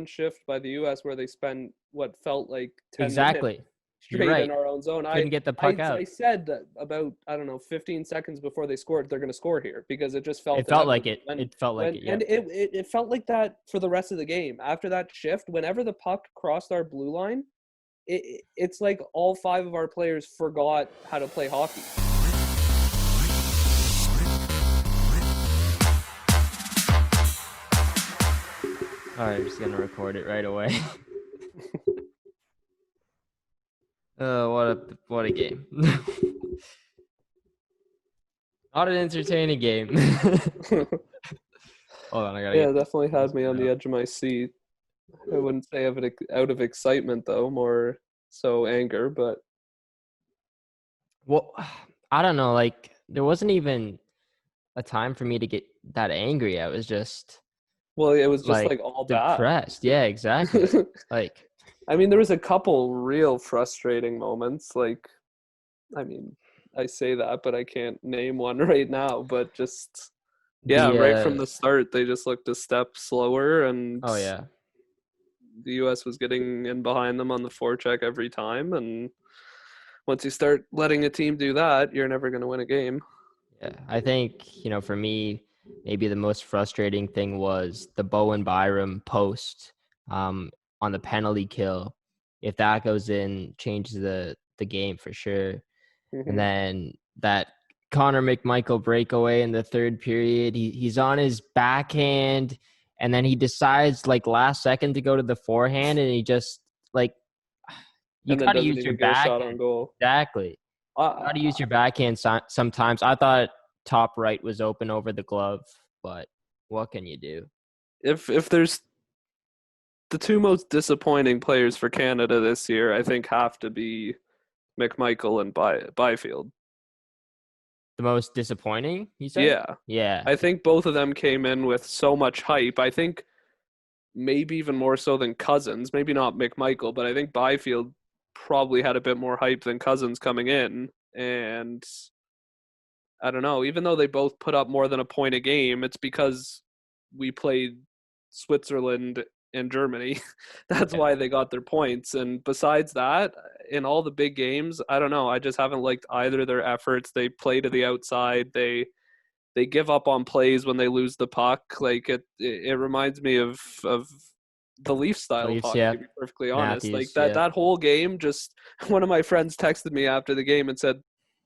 shift by the U.S. where they spent what felt like 10 minutes Exactly. You're straight in right. our own zone. Couldn't get the puck I out. said that about, I don't know, 15 seconds before they scored, they're going to score here because it just It felt felt like inevitable. it. It felt like it. And Yep. it felt like that for the rest of the game. After that shift, whenever the puck crossed our blue line, it's like all 5 of our players forgot how to play hockey. All right, I'm just gonna record it right away. What a game. Not an entertaining game. Hold on, I gotta Yeah, get definitely this had me on the out. edge of my seat. I wouldn't say out of excitement though, more so anger, but Well, I don't know. Like, there wasn't even a time for me to get that angry. I was just well, it was just like like all bad. depressed. Yeah, exactly. Like, I mean, there was a couple real frustrating moments. Like, I mean, I say that, but I can't name one right now. But just, yeah, the right from the start, they just looked a step slower, and oh yeah. the U.S. was getting in behind them on the forecheck every time. And once you start letting a team do that, you're never going to win a game. Yeah, I think, for me, maybe the most frustrating thing was the Bowen Byram post on the penalty kill. If that goes in, changes the game for sure. And Mm-hmm. then that Connor McMichael breakaway in the third period, he's on his backhand, and then he decides like last second to go to the forehand, and he just like you And then got to doesn't use your even get a shot backhand. on goal. Exactly. Got to use Uh, your backhand sometimes. I thought top right was open over the glove, but what can you do? if there's the 2 most disappointing players for Canada this year, I think have to be McMichael and Byfield. The most disappointing, you said? Yeah. Yeah. I think both of them came in with so much hype. I think maybe even more so than Cousins. Maybe not McMichael, but I think Byfield probably had a bit more hype than Cousins coming in. And I don't know, even though they both put up more than a point a game, it's because we played Switzerland and Germany. That's Yeah. why they got their points. And besides that, in all the big games, I don't know. I just haven't liked either of their efforts. They play to the outside. They give up on plays when they lose the puck. Like it reminds me of the Leaf style of Leafs, hockey, yeah. to be perfectly honest. Like Matthews, yeah. that whole game, just one of my friends texted me after the game and said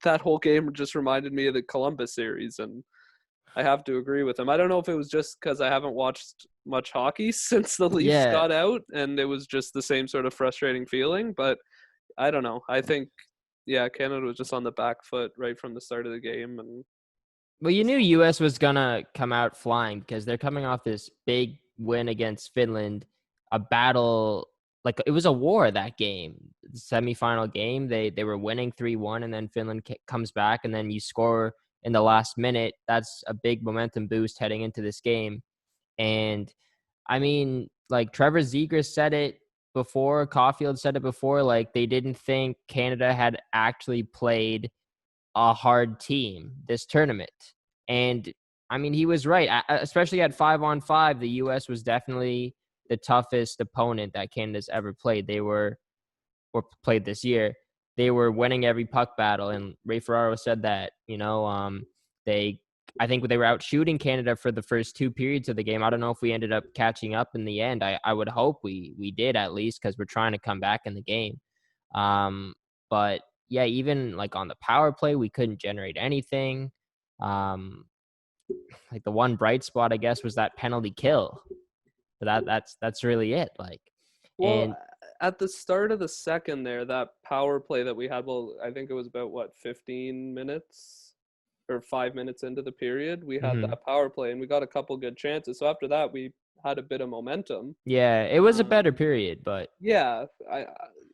that whole game just reminded me of the Columbus series, and I have to agree with him. I don't know if it was just because I haven't watched much hockey since the Leafs Yeah. got out, and it was just the same sort of frustrating feeling. But I don't know. I think, yeah, Canada was just on the back foot right from the start of the game, and Well, you just knew US was going to come out flying because they're coming off this big win against Finland, a battle like it was a war that game. The semifinal game, they were winning 3-1 and then Finland comes back and then you score in the last minute. That's a big momentum boost heading into this game. And I mean, like Trevor Zegras said it before, Caulfield said it before, like they didn't think Canada had actually played a hard team this tournament. And I mean, he was right, especially at 5-on-5. The U.S. was definitely the toughest opponent that Canada's ever played. They were, or played this year. They were winning every puck battle. And Ray Ferraro said that, they, I think they were out shooting Canada for the first 2 periods of the game. I don't know if we ended up catching up in the end. I would hope we did at least because we're trying to come back in the game. But yeah, even like on the power play, we couldn't generate anything. Like the one bright spot, I guess, was that penalty kill. But that's really it. Like, well, and at the start of the second there, that power play that we had, well, I think it was about what 15 minutes or 5 minutes into the period, we had mhm. that power play and we got a couple good chances. So after that, we had a bit of momentum. Yeah, it was a better Um, period, but yeah,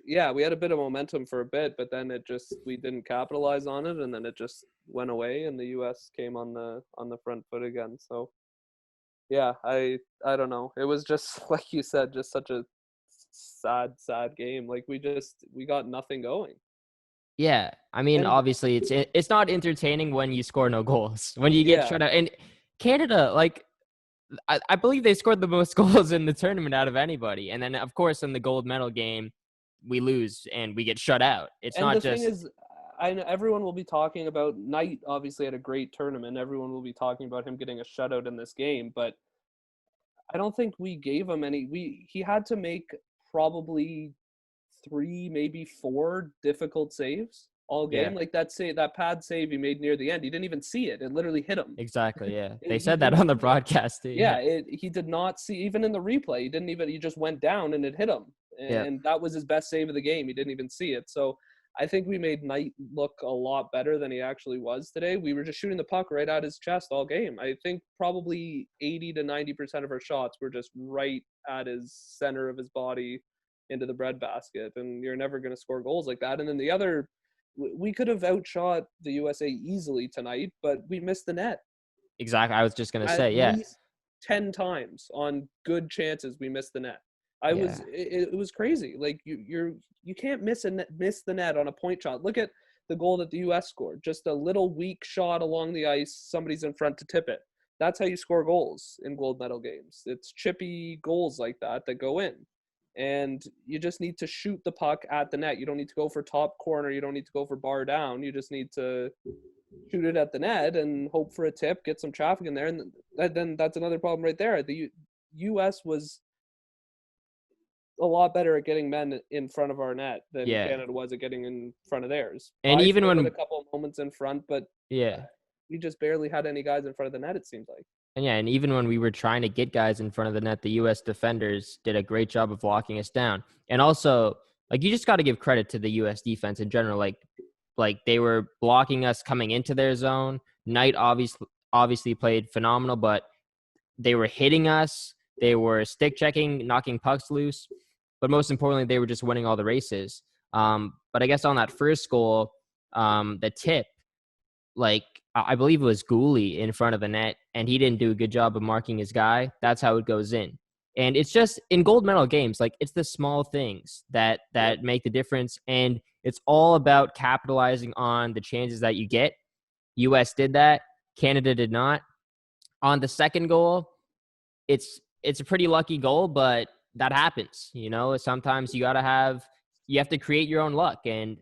yeah, we had a bit of momentum for a bit, but then it just we didn't capitalize on it, and then it just went away, and the U.S. came on the front foot again. So yeah, I don't know. It was just like you said, just such a sad game. Like we got nothing going. yeah, I mean, And obviously, it's not entertaining when you score no goals, when you get yeah, shut out. And Canada, like I believe they scored the most goals in the tournament out of anybody. And then, of course, in the gold medal game, we lose and we get shut out. It's And not the thing just is, I know everyone will be talking about Knight. Obviously, had a great tournament. Everyone will be talking about him getting a shutout in this game, but I don't think we gave him any. He had to make probably 3, maybe 4 difficult saves all yeah, game. Like that pad save he made near the end. He didn't even see it. It literally hit him. exactly. Yeah, they He said that didn't on the even see it. broadcast too. Yeah, Yeah, he did not see, even in the replay. He didn't even. He just went down and it hit him, yeah, and that was his best save of the game. He didn't even see it. So I think we made Knight look a lot better than he actually was today. We were just shooting the puck right at his chest all game. I think probably 80 to 90% of our shots were just right at his center of his body into the breadbasket, and you're never going to score goals like that. And then the other, we could have outshot the USA easily tonight, but we missed the net exactly. I was just gonna at say, yeah, least 10 times on good chances. We missed the net. yeah, It was crazy. Like you can't miss the net on a point shot. Look at the goal that the US scored. Just a little weak shot along the ice, somebody's in front to tip it. That's how you score goals in gold medal games. It's chippy goals like that go in. And you just need to shoot the puck at the net. You don't need to go for top corner. You don't need to go for bar down. You just need to shoot it at the net and hope for a tip, get some traffic in there. And then that's another problem right there. The U.S. was a lot better at getting men in front of our net than yeah. Canada was at getting in front of theirs. And even Byfield had a when, couple of moments in front, but yeah, we just barely had any guys in front of the net, it seems like. and even when we were trying to get guys in front of the net, the U.S. defenders did a great job of locking us down. And also, like, you just got to give credit to the U.S. defense in general. Like they were blocking us coming into their zone. Knight obviously played phenomenal, but they were hitting us. They were stick checking, knocking pucks loose. But most importantly, they were just winning all the races. But I guess on that first goal, the tip, like I believe it was Gooley in front of the net, and he didn't do a good job of marking his guy. That's how it goes in. And it's just in gold medal games, like it's the small things that make the difference. And it's all about capitalizing on the chances that you get. US did that. Canada did not. On the second goal, it's a pretty lucky goal, but that happens. You know, sometimes you have to create your own luck. And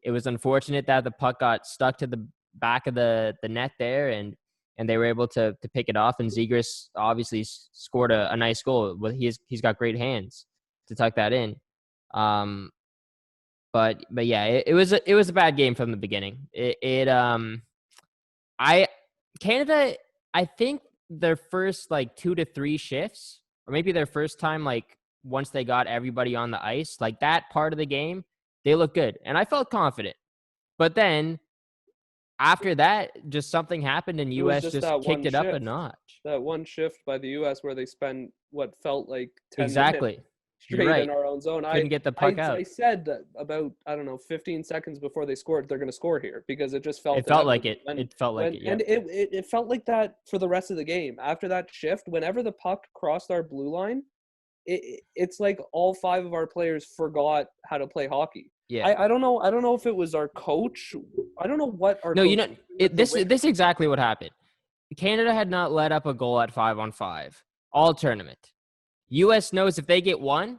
it was unfortunate that the puck got stuck to the back of the net there, and they were able to pick it off. And Zegras obviously scored a nice goal. Well, he's got great hands to tuck that in. But yeah, it was a bad game from the beginning. Canada, I think their first like 2 to 3 shifts, or maybe their first time, like once they got everybody on the ice, like that part of the game, they looked good, and I felt confident. But then after that, just something happened, and It was US just just that kicked one it up a shift. notch. That one shift by the U.S. where they spent what felt like 10 minutes Exactly. You're straight right. in our own zone. Couldn't get the puck I out. said that about, I don't know, 15 seconds before they scored, they're going to score here, because it just felt It felt like inevitable. it. It felt like it. And Yep. it felt like that for the rest of the game. After that shift, whenever the puck crossed our blue line, it's like all 5 of our players forgot how to play hockey. Yeah. I don't know. I don't know if it was our coach. I don't know what our No, coach you know, did this is exactly what happened. Canada had not let up a goal at 5-on-5 all tournament. US knows if they get one,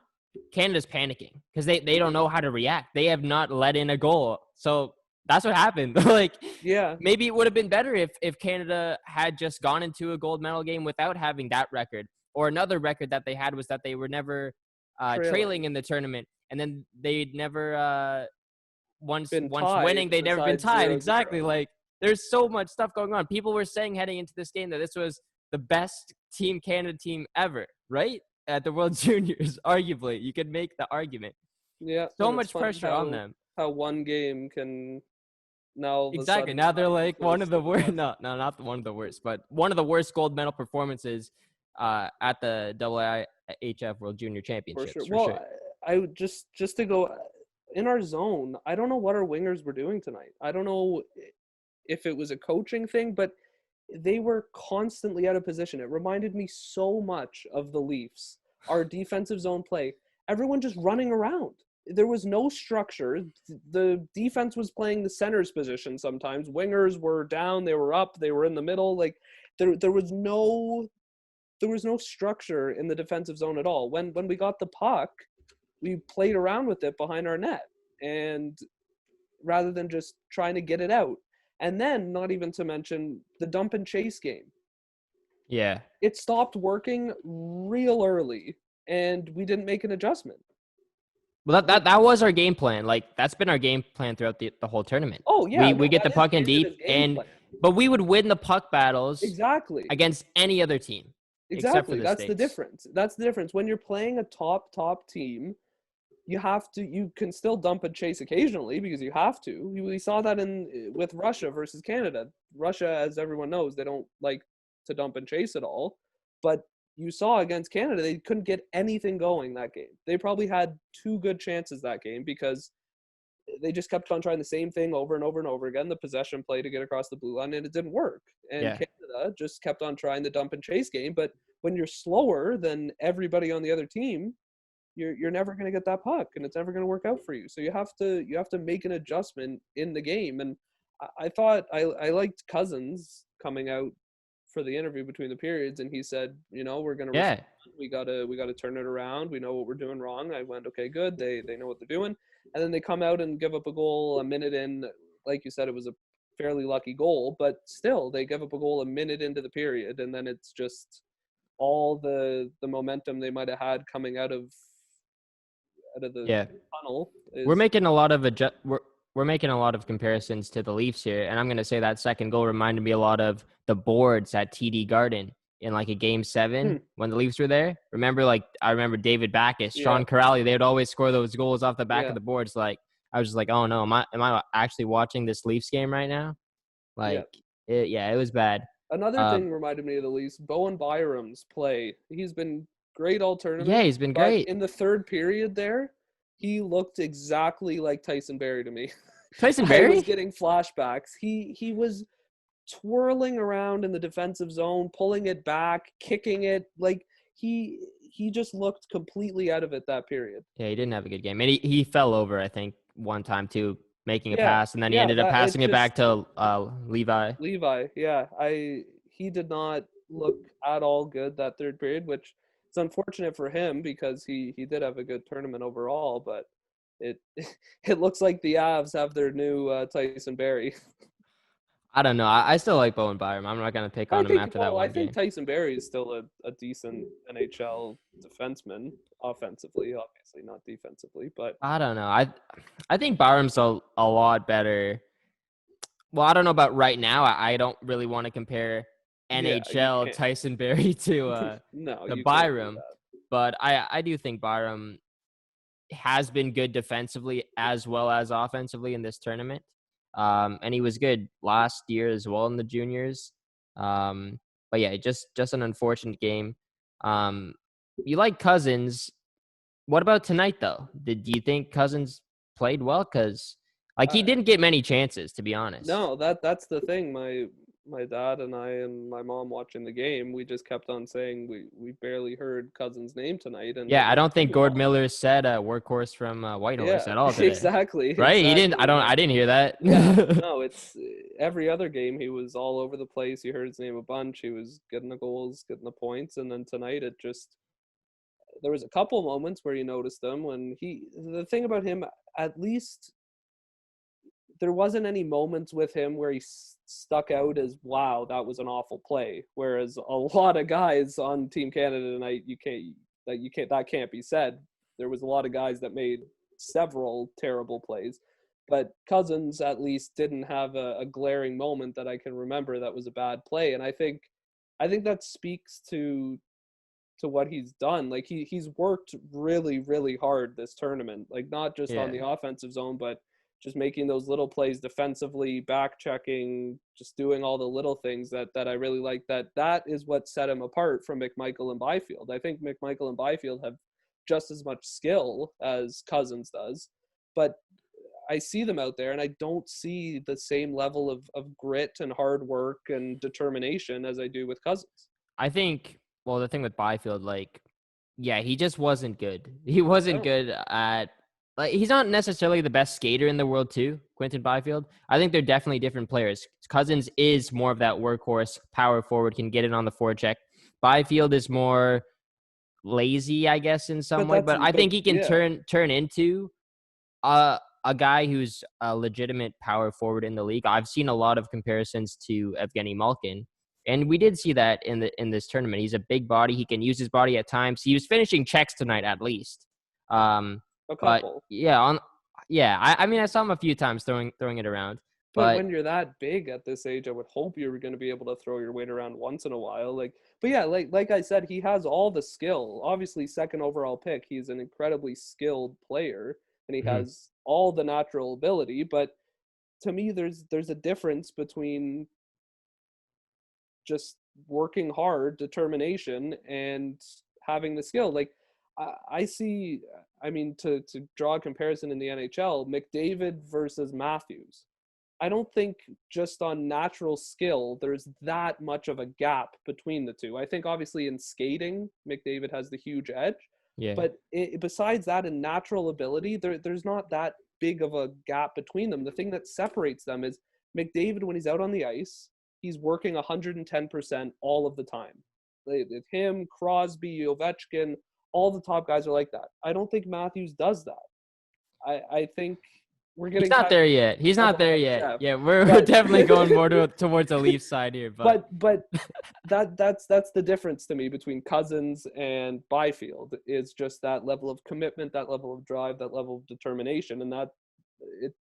Canada's panicking because they don't know how to react. They have not let in a goal. So that's what happened. Like, Yeah. maybe it would have been better if Canada had just gone into a gold medal game without having that record. Or another record that they had was that they were never trailing in the tournament, and then they'd never once winning, they'd never been besides tied. 0-0. Exactly. Like, there's so much stuff going on. People were saying heading into this game that this was the best Team Canada team ever, right? At the World Juniors, arguably. You could make the argument. Yeah. So and it's much funny pressure on them. how one game can now all of a Exactly. sudden Now they're not even like close one of the to worst. us. No, not one of the worst, but one of the worst gold medal performances at the IIHF World Junior For Championships. sure. For Well, sure. I would just to go in our zone. I don't know what our wingers were doing tonight. I don't know if it was a coaching thing, but they were constantly out of position. It reminded me so much of the Leafs. Our defensive zone play, everyone just running around. There was no structure. The defense was playing the center's position sometimes. Wingers were down, they were up, they were in the middle. Like there was no there was no structure in the defensive zone at all. When we got the puck, we played around with it behind our net, and rather than just trying to get it out. And then, not even to mention the dump and chase game. Yeah. It stopped working real early, and we didn't make an adjustment. Well, that was our game plan. Like, that's been our game plan throughout the whole tournament. Oh, yeah. We get the puck in deep, but we would win the puck battles exactly against any other team. Exactly. That's the difference. That's the difference. When you're playing a top team, you can still dump and chase occasionally because you have to. We saw that with Russia versus Canada. Russia, as everyone knows, they don't like to dump and chase at all. But you saw against Canada, they couldn't get anything going that game. They probably had 2 good chances that game because they just kept on trying the same thing over and over and over again, the possession play to get across the blue line, and it didn't work. And Canada just kept on trying the dump and chase game. But when you're slower than everybody on the other team, you're never going to get that puck, and it's never going to work out for you. So you have to make an adjustment in the game. And I thought I liked Cousins coming out for the interview between the periods, and he said, we're going to we got to turn it around. We know what we're doing wrong. I went, okay, good. They know what they're doing. And then they come out and give up a goal a minute in. Like you said, it was a fairly lucky goal, but still they give up a goal a minute into the period, and then it's just all the momentum they might have had coming out of the tunnel. We're making a lot of we're making a lot of comparisons to the Leafs here, and I'm going to say that second goal reminded me a lot of the boards at TD Garden in like a Game 7 when the Leafs were there. I remember David Backes, Sean Corrali, they would always score those goals off the back of the boards. Like, I was just like, oh no, am I actually watching this Leafs game right now? Like, it was bad. Another thing reminded me of the Leafs, Bowen Byram's play. He's been great all tournament. Yeah, he's been great. In the third period there, he looked exactly like Tyson Barrie to me. Tyson Barrie? I was getting flashbacks. He was twirling around in the defensive zone, pulling it back, kicking it. Like, he just looked completely out of it that period. Yeah, he didn't have a good game. And he fell over, I think, one time too, making a pass, and then he ended up passing it back to Levi. He did not look at all good that third period, which is unfortunate for him because he did have a good tournament overall, but it looks like the Avs have their new Tyson Barrie. I don't know. I still like Bowen Byram. I'm not going to pick on him after that one game. I think Tyson Barrie is still a decent NHL defenseman offensively, obviously not defensively, but I don't know. I think Byram's a lot better. Well, I don't know about right now. I don't really want to compare NHL Tyson Barrie to Byram, but I do think Byram has been good defensively as well as offensively in this tournament. And he was good last year as well in the juniors. But yeah, just an unfortunate game. You like Cousins. What about tonight, though? Do you think Cousins played well? Because he didn't get many chances, to be honest. No, that's the thing. My dad and I and my mom watching the game, we just kept on saying we barely heard Cousins' name tonight. And I don't think Gord Miller said workhorse from Whitehorse at all today. Exactly. Right? He didn't. I didn't hear that. No, it's every other game he was all over the place. You heard his name a bunch. He was getting the goals, getting the points, and then tonight there was a couple moments where you noticed him when the thing about him, at least there wasn't any moments with him where he stuck out as, wow, that was an awful play. Whereas a lot of guys on Team Canada tonight, that can't be said. There was a lot of guys that made several terrible plays, but Cousins at least didn't have a glaring moment that I can remember that was a bad play. And I think that speaks to what he's done. Like he's worked really, really hard this tournament, like not just on the offensive zone, but just making those little plays defensively, back checking, just doing all the little things that I really like. That is what set him apart from McMichael and Byfield. I think McMichael and Byfield have just as much skill as Cousins does, but I see them out there and I don't see the same level of grit and hard work and determination as I do with Cousins. I think, well, the thing with Byfield, he just wasn't good. He wasn't good at, he's not necessarily the best skater in the world too, Quinton Byfield. I think they're definitely different players. Cousins is more of that workhorse, power forward, can get it on the forecheck. Byfield is more lazy, I guess, in some way. But I think he can turn into a guy who's a legitimate power forward in the league. I've seen a lot of comparisons to Evgeny Malkin, and we did see that in this tournament. He's a big body. He can use his body at times. He was finishing checks tonight, at least. A couple. But I mean, I saw him a few times throwing it around. But when you're that big at this age, I would hope you're going to be able to throw your weight around once in a while. Like I said, he has all the skill. Obviously, second overall pick, he's an incredibly skilled player, and he has all the natural ability. But to me, there's a difference between just working hard, determination, and having the skill. Like I see, I mean, to draw a comparison in the NHL, McDavid versus Matthews. I don't think just on natural skill, there's that much of a gap between the two. I think obviously in skating, McDavid has the huge edge. Yeah. But besides that, in natural ability, there's not that big of a gap between them. The thing that separates them is McDavid, when he's out on the ice, he's working 110% all of the time. Him, Crosby, Ovechkin, all the top guys are like that. I don't think Matthews does that. I think we're getting. He's not there yet. He's not there yet. Yeah, we're definitely going more towards the Leafs side here. But that's the difference to me between Cousins and Byfield, is just that level of commitment, that level of drive, that level of determination, and that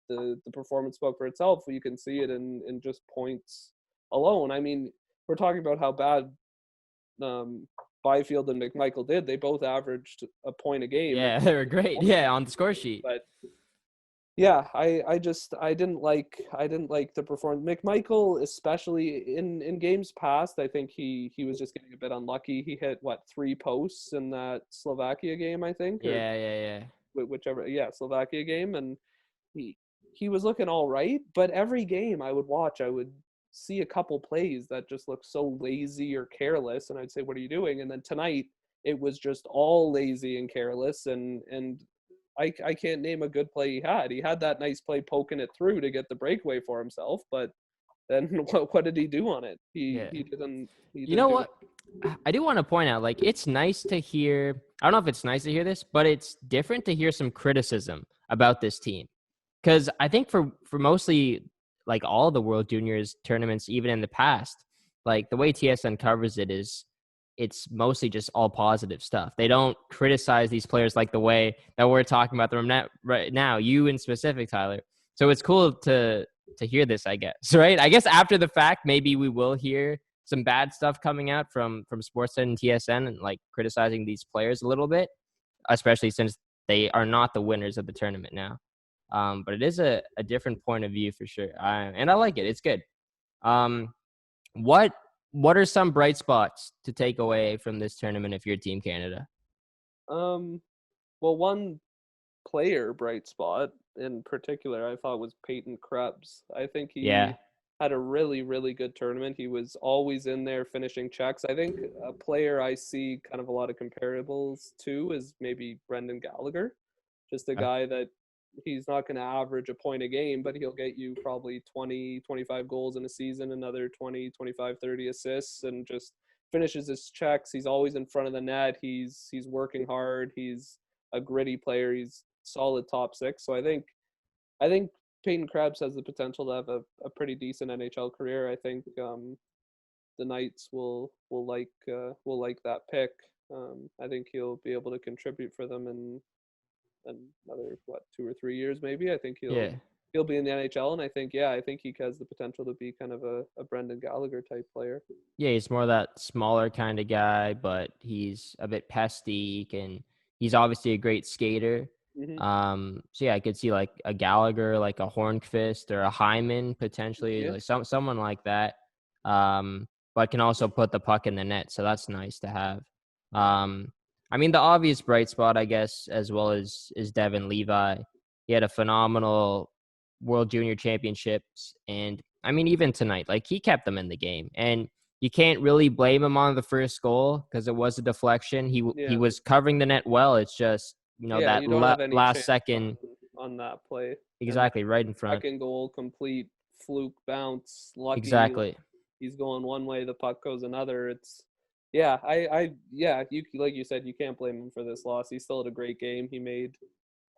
the performance spoke for itself. You can see it in just points alone. I mean, we're talking about how bad Byfield and McMichael did. They both averaged a point a game. Yeah, they were great. Yeah, on the score sheet. But yeah, I didn't like the performance. McMichael, especially in games past, I think he was just getting a bit unlucky. He hit 3 posts in that Slovakia game, I think. Yeah. Whichever, Slovakia game, and he was looking all right. But every game I would watch, I would see a couple plays that just looked so lazy or careless, and I'd say, "What are you doing?" And then tonight, it was just all lazy and careless, and I can't name a good play he had. He had that nice play poking it through to get the breakaway for himself, but then what did he do on it? He didn't. You know what? I do want to point out, it's nice to hear. I don't know if it's nice to hear this, but it's different to hear some criticism about this team, because I think for mostly all the World Juniors tournaments, even in the past, the way TSN covers it is, it's mostly just all positive stuff. They don't criticize these players like the way that we're talking about them right now, you in specific, Tyler. So it's cool to hear this, I guess, right? I guess after the fact, maybe we will hear some bad stuff coming out from Sportsnet and TSN and criticizing these players a little bit, especially since they are not the winners of the tournament now. But it is a different point of view for sure. And I like it. It's good. What are some bright spots to take away from this tournament if you're Team Canada? Well, one player bright spot in particular I thought was Payton Krebs. I think he had a really, really good tournament. He was always in there finishing checks. I think a player I see kind of a lot of comparables to is maybe Brendan Gallagher. Just a guy that he's not going to average a point a game, but he'll get you probably 20, 25 goals in a season, another 20, 25, 30 assists, and just finishes his checks. He's always in front of the net. He's working hard. He's a gritty player. He's solid top six. So I think Payton Krebs has the potential to have a pretty decent NHL career. I think the Knights will like that pick. I think he'll be able to contribute for them in another 2 or 3 years maybe. I think he'll be in the NHL, and I think he has the potential to be kind of a Brendan Gallagher type player. Yeah, he's more that smaller kind of guy, but he's a bit pesty, and he's obviously a great skater. Mm-hmm. So I could see a Gallagher, a Hornqvist or a Hyman potentially, someone like that. But can also put the puck in the net, so that's nice to have. I mean, the obvious bright spot, I guess, as well is Devin Levi. He had a phenomenal World Junior Championships, and I mean, even tonight, he kept them in the game, and you can't really blame him on the first goal because it was a deflection. He was covering the net well. It's just that last second on that play. Exactly, right in front. Second goal, complete fluke bounce. Lucky. Exactly. He's going one way, the puck goes another. Yeah, you like you said, you can't blame him for this loss. He still had a great game. He made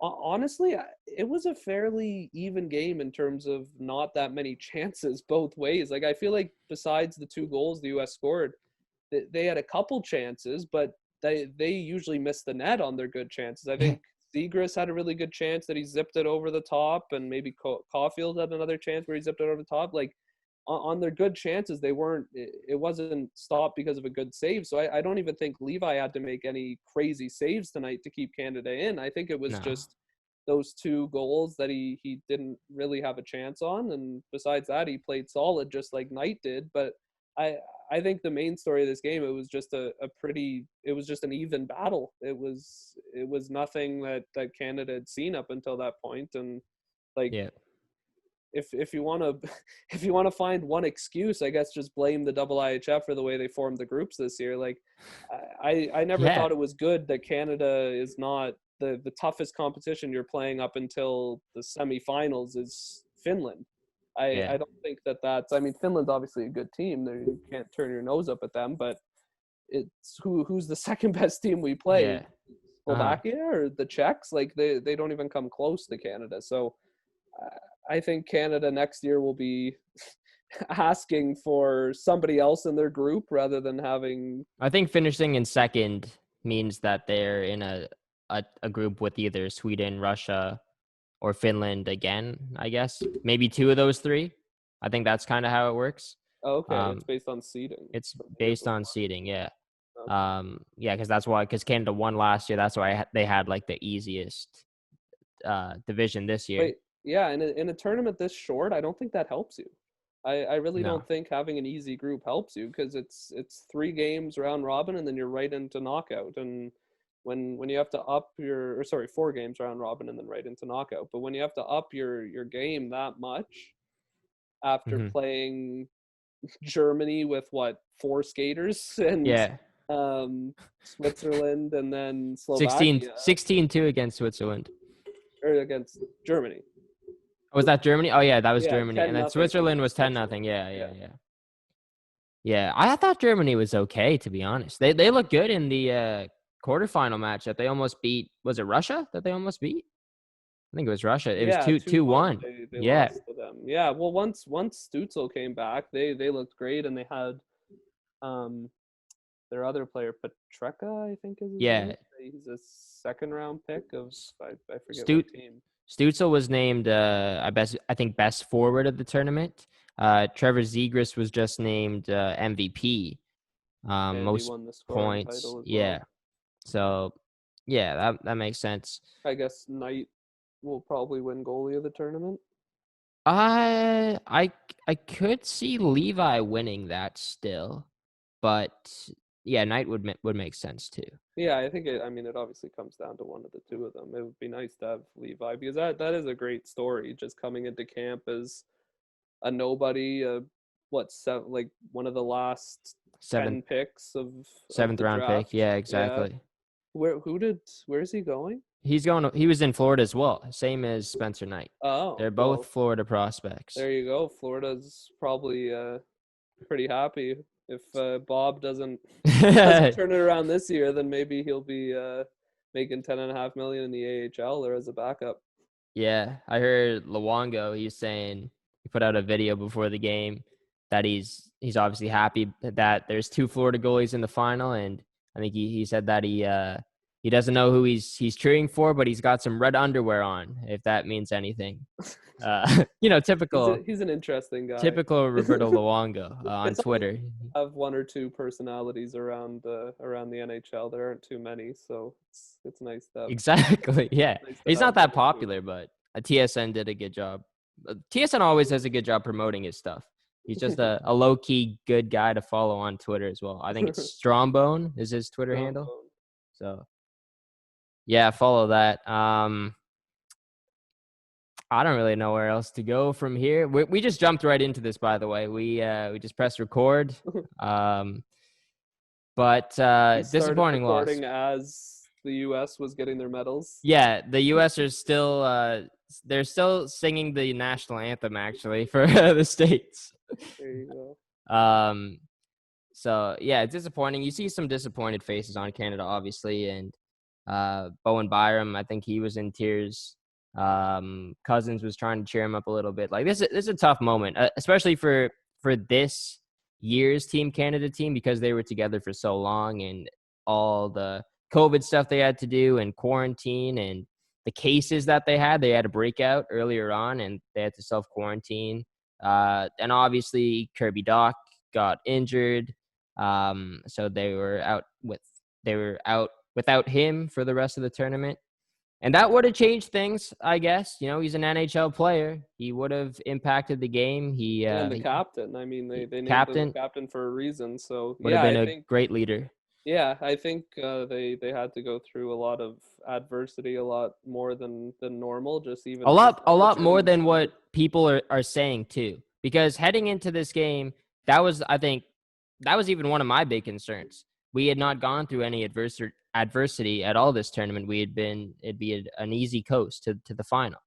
honestly, it was a fairly even game in terms of not that many chances both ways. Like I feel like besides the 2 goals the US scored, they had a couple chances, but they usually miss the net on their good chances. I think Zegras had a really good chance that he zipped it over the top, and maybe Caulfield had another chance where he zipped it over the top. Like on their good chances, it wasn't stopped because of a good save. So I don't even think Levi had to make any crazy saves tonight to keep Canada in. I think it was No. just those 2 goals that he didn't really have a chance on, and besides that, he played solid just like Knight did. But I think the main story of this game, it was just it was just an even battle. It was nothing that Canada had seen up until that point. And like, Yeah. if you want to if you want to find one excuse, I guess just blame the IIHF for the way they formed the groups this year. Like I never thought it was good that Canada is not the toughest competition you're playing up until the semifinals is Finland. I don't think that's, I mean, Finland's obviously a good team. You can't turn your nose up at them, but it's who's the second best team we play? Yeah. Slovakia or the Czechs? Like they don't even come close to Canada. So I think Canada next year will be asking for somebody else in their group rather than having. I think finishing in second means that they're in a group with either Sweden, Russia, or Finland again, I guess. Maybe 2 of those 3. I think that's kind of how it works. Okay, it's based on seeding. It's based on seeding, yeah. Okay. Yeah, because Canada won last year. That's why they had like the easiest division this year. Wait, yeah, in a tournament this short, I don't think that helps you. I really don't think having an easy group helps you, because it's 3 games round robin and then you're right into knockout. And when you have to up 4 games round robin and then right into knockout. But when you have to up your game that much after playing Germany with 4 skaters and Switzerland and then Slovakia 16-2 against Switzerland. or against Germany. Was that Germany? Oh yeah, that was Germany. 10-0 And then Switzerland was 10-0. Yeah, I thought Germany was okay, to be honest. They looked good in the quarterfinal match that they almost beat. Was it Russia that they almost beat? I think it was Russia. It was 2-1. They lost to them. Yeah, well, once Stützle came back, they looked great, and they had their other player, Petreka, I think is his name. He's a second round pick of I forget what team. Stützle was named I think best forward of the tournament. Trevor Zegras was just named MVP. Most won the points. Title as well. Yeah. So yeah, that makes sense. I guess Knight will probably win goalie of the tournament. I could see Levi winning that still, but yeah, Knight would make sense too. Yeah, I think it obviously comes down to one of the 2 of them. It would be nice to have Levi, because that is a great story, just coming into camp as a nobody, one of the last 10 picks of 7th round pick. Yeah, exactly. Yeah. Where is he going? He was in Florida as well, same as Spencer Knight. Oh, they're both Florida prospects. There you go. Florida's probably pretty happy. If Bob doesn't turn it around this year, then maybe he'll be making $10.5 million in the AHL or as a backup. Yeah, I heard Luongo. He's saying, he put out a video before the game that he's obviously happy that there's 2 Florida goalies in the final, and I think he said that he doesn't know who he's cheering for, but he's got some red underwear on, if that means anything. Typical. He's an interesting guy. Typical Roberto Luongo on Twitter. Have 1 or 2 personalities around the NHL. There aren't too many, so it's nice to have. Exactly. Yeah, he's not that popular, but TSN did a good job. TSN always does a good job promoting his stuff. He's just a low key good guy to follow on Twitter as well. I think it's Strombone is his Twitter handle. So yeah, follow that. I don't really know where else to go from here. We just jumped right into this, by the way. We just pressed record. But disappointing loss. As the U.S. was getting their medals. Yeah, the U.S. are still they're still singing the national anthem actually for the States. There you go. So yeah, it's disappointing. You see some disappointed faces on Canada, obviously, and Bowen Byram, I think he was in tears. Cousins was trying to cheer him up a little bit. Like this is a tough moment, especially for this year's Team Canada team, because they were together for so long and all the COVID stuff they had to do and quarantine and the cases that they had a breakout earlier on and they had to self-quarantine. And obviously Kirby Doc got injured. So they were out without him for the rest of the tournament. And that would have changed things, I guess. You know, he's an NHL player. He would have impacted the game. And the captain. I mean, they named him the captain for a reason. So would have been a great leader. Yeah, I think they had to go through a lot of adversity, a lot more than normal. Just even a lot more than what people are saying too. Because heading into this game, that was even one of my big concerns. We had not gone through any adversity at all this tournament. It'd be an easy coast to the final.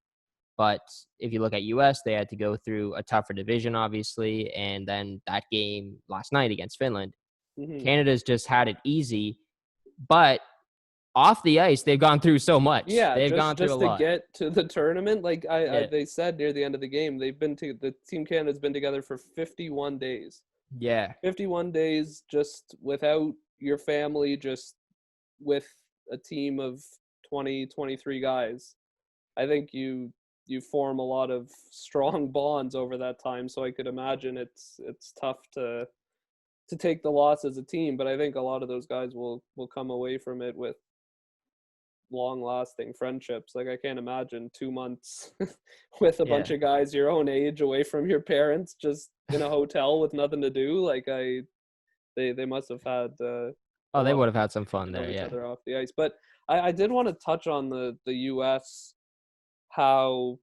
But if you look at US, they had to go through a tougher division, obviously, and then that game last night against Finland. Mm-hmm. Canada's just had it easy, but off the ice, they've gone through so much. Yeah, they've gone through a lot. Just to get to the tournament, like they said near the end of the game, the Team Canada's been together for 51 days. Yeah. 51 days just without your family, just with a team of 20, 23 guys. I think you form a lot of strong bonds over that time, so I could imagine it's tough to take the loss as a team, but I think a lot of those guys will come away from it with long-lasting friendships. Like I can't imagine 2 months with a bunch of guys your own age away from your parents, just in a hotel with nothing to do. Like they must have had. They would have had some fun there. Yeah, off the ice. But I did want to touch on the U.S. how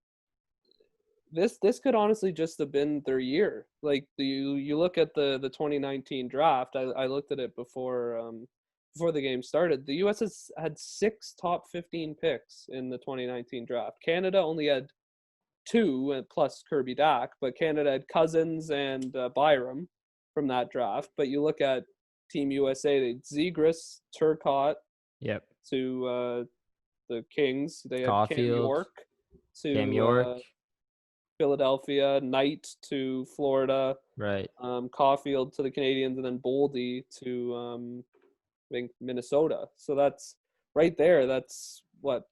this could honestly just have been their year. Like you look at the 2019 draft. I looked at it before the game started. The U.S. has had 6 top 15 picks in the 2019 draft. Canada only had 2 plus Kirby Dack, but Canada had Cousins and Byram from that draft. But you look at Team USA, they had Zegras, Turcotte, to the Kings. They had Caulfield, Cam York, Philadelphia, Knight to Florida, right? Caulfield to the Canadiens, and then Boldy to I think Minnesota. So that's right there. That's what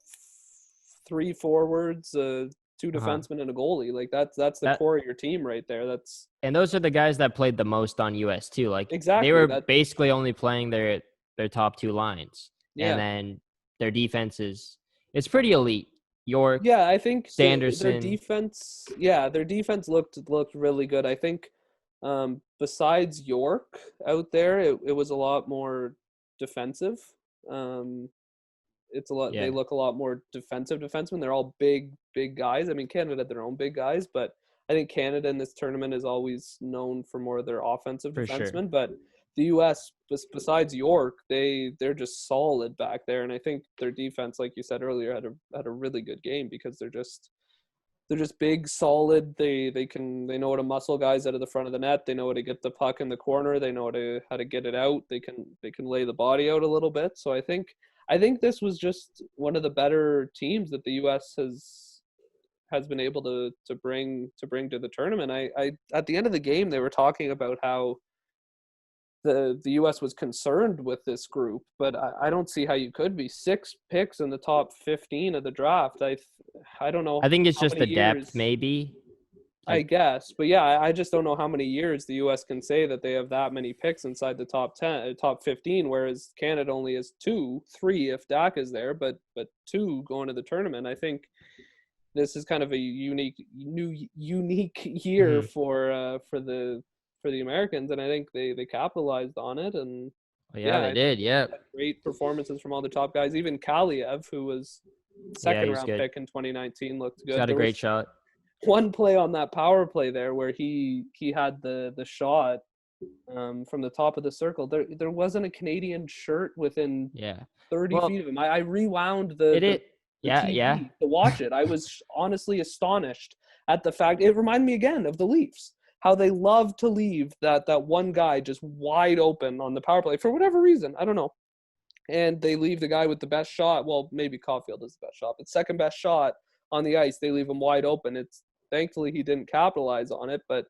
3 forwards, 2 defensemen, and a goalie. Like that's the core of your team right there. And those are the guys that played the most on US too. Like exactly, they were basically only playing their top 2 lines, and then their defense it's pretty elite. York, I think Sanderson. Their defense looked really good. I think besides York out there, it was a lot more defensive. It's a lot. They look a lot more defensive defensemen. They're all big guys. I mean, Canada had their own big guys, but I think Canada in this tournament is always known for more of their offensive defensemen. Sure. But the U.S., besides York, they're just solid back there, and I think their defense, like you said earlier, had a really good game because they're just big, solid. They know how to muscle guys out of the front of the net. They know how to get the puck in the corner. They know how to get it out. They can lay the body out a little bit. So I think this was just one of the better teams that the U.S. has been able to bring to the tournament. I at the end of the game, they were talking about how the U.S. was concerned with this group, but I don't see how you could be. 6 picks in the top 15 of the draft. I don't know. I think it's just the depth, maybe. I guess, but I just don't know how many years the U.S. can say that they have that many picks inside the top 10, top 15, whereas Canada only has 2, 3 if Dak is there, but 2 going to the tournament. I think this is kind of a unique year for the Americans, and I think they capitalized on it. And they did. Yeah, great performances from all the top guys. Even Kaliev, who was second round pick in 2019, looked good. He's got a great shot. One play on that power play there where he had the shot from the top of the circle. There wasn't a Canadian shirt within 30 feet of him. I rewound the TV to watch it. I was honestly astonished at the fact. It reminded me again of the Leafs. how they love to leave that one guy just wide open on the power play for whatever reason. I don't know. And they leave the guy with the best shot. Well, maybe Caulfield is the best shot, but second best shot on the ice, they leave him wide open. It's thankfully he didn't capitalize on it, but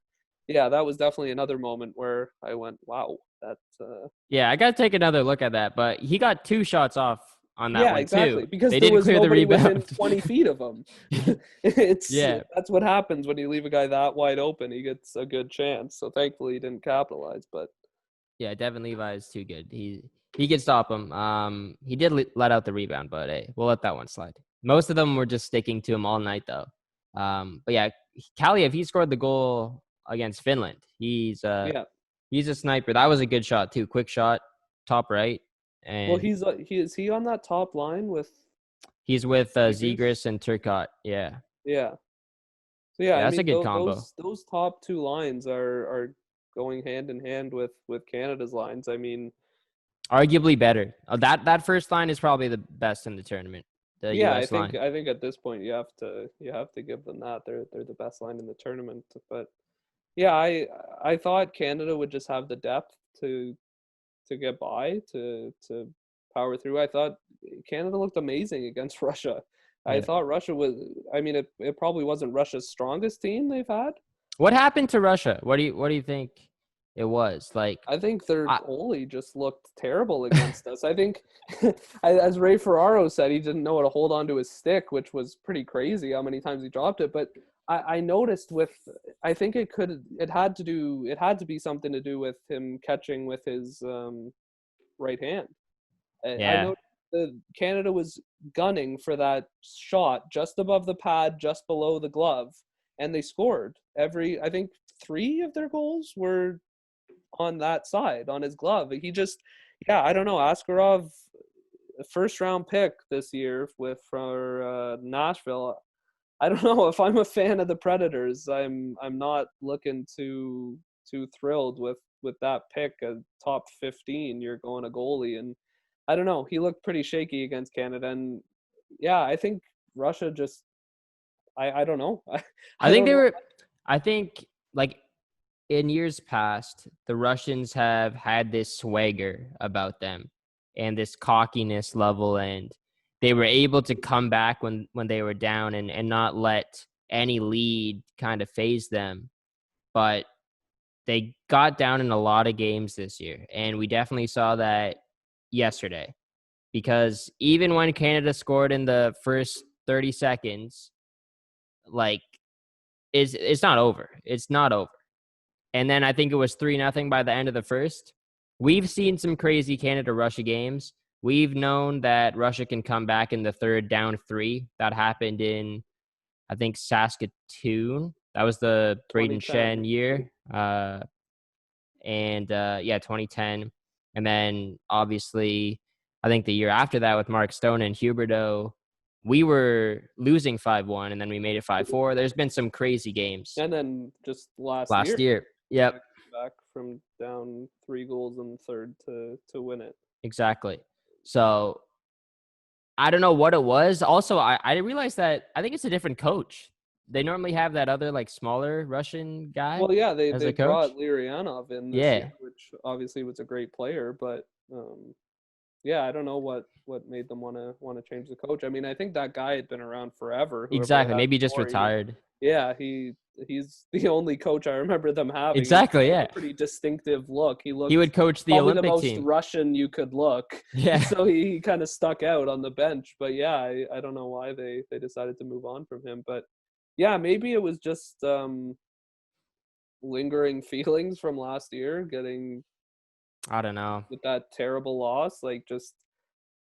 yeah, that was definitely another moment where I went, wow, that's Yeah, I got to take another look at that. But he got 2 shots off on that yeah, one too. exactly. Because They there didn't was clear the nobody within rebound. 20 feet of him. It's Yeah, that's what happens when you leave a guy that wide open. He gets a good chance. So thankfully he didn't capitalize, but yeah. Devin Levi is too good. He could stop him. He did let out the rebound, but hey, we'll let that one slide. Most of them were just sticking to him all night though. But yeah, Kalliev, he scored the goal against Finland. yeah. He's a sniper. That was a good shot too. Quick shot, top right, Well, and is he on that top line with he's with Zegras? Zegras and Turcotte. Yeah, Yeah. So yeah, yeah, I that's a mean good combo. those top two lines are going hand in hand with Canada's lines. I mean, Arguably better. That first line is probably the best in the tournament. The yeah, U.S. line. I think at this point you have to give them that. They're the best line in the tournament. But yeah, I thought Canada would just have the depth to get by to power through. I thought Canada looked amazing against Russia. I Yeah. thought Russia was. I mean, it probably wasn't Russia's strongest team they've had. What happened to Russia? What do you think it was? Like, I think their I, goalie just looked terrible against us. I think, as Ray Ferraro said, he didn't know how to hold on to his stick, which was pretty crazy how many times he dropped it. But I noticed I think it had to be something to do with him catching with his right hand. I yeah, noticed that Canada was gunning for that shot just above the pad, just below the glove, and they scored. I think 3 of their goals were on that side, on his glove. He just, yeah, I don't know. Askarov, first round pick this year for Nashville. I don't know if I'm a fan of the Predators. I'm not looking too thrilled with that pick. A top 15, you're going a goalie, and I don't know. He looked pretty shaky against Canada, and yeah, I think Russia just. I don't know. I I think don't they know. were. I think like in years past, the Russians have had this swagger about them and this cockiness level, and they were able to come back when they were down and not let any lead kind of phase them. But they got down in a lot of games this year, and we definitely saw that yesterday. Because even when Canada scored in the first 30 seconds, like it's not over. It's not over. And then I think it was 3-0 by the end of the first. We've seen some crazy Canada Russia games. We've known that Russia can come back in the third down 3. That happened in I think Saskatoon. That was the Braden 2010. Shen year. Yeah, 2010. And then obviously, I think the year after that with Mark Stone and Huberdeau, we were losing 5-1 and then we made it 5-4. There's been some crazy games And then just last last year, year. Yep, back from down 3 goals in the third to win it. exactly. So I don't know what it was. Also, I realized that I think it's a different coach. They normally have that other like smaller Russian guy Well, yeah, as they a coach. brought Lurianov in this year, Yeah, which obviously was a great player, but yeah, I don't know what made them want to change the coach. I mean, I think that guy had been around forever. Whoever they exactly. had Maybe just before, retired. yeah, he's the only coach I remember them having. He Exactly. had Yeah. a pretty distinctive look. He He looked would coach the probably the Olympic most team. Russian you could look. Yeah. So he kind of stuck out on the bench. But yeah, I don't know why they decided to move on from him. But yeah, maybe it was just lingering feelings from last year, getting I don't know. with that terrible loss. Like just,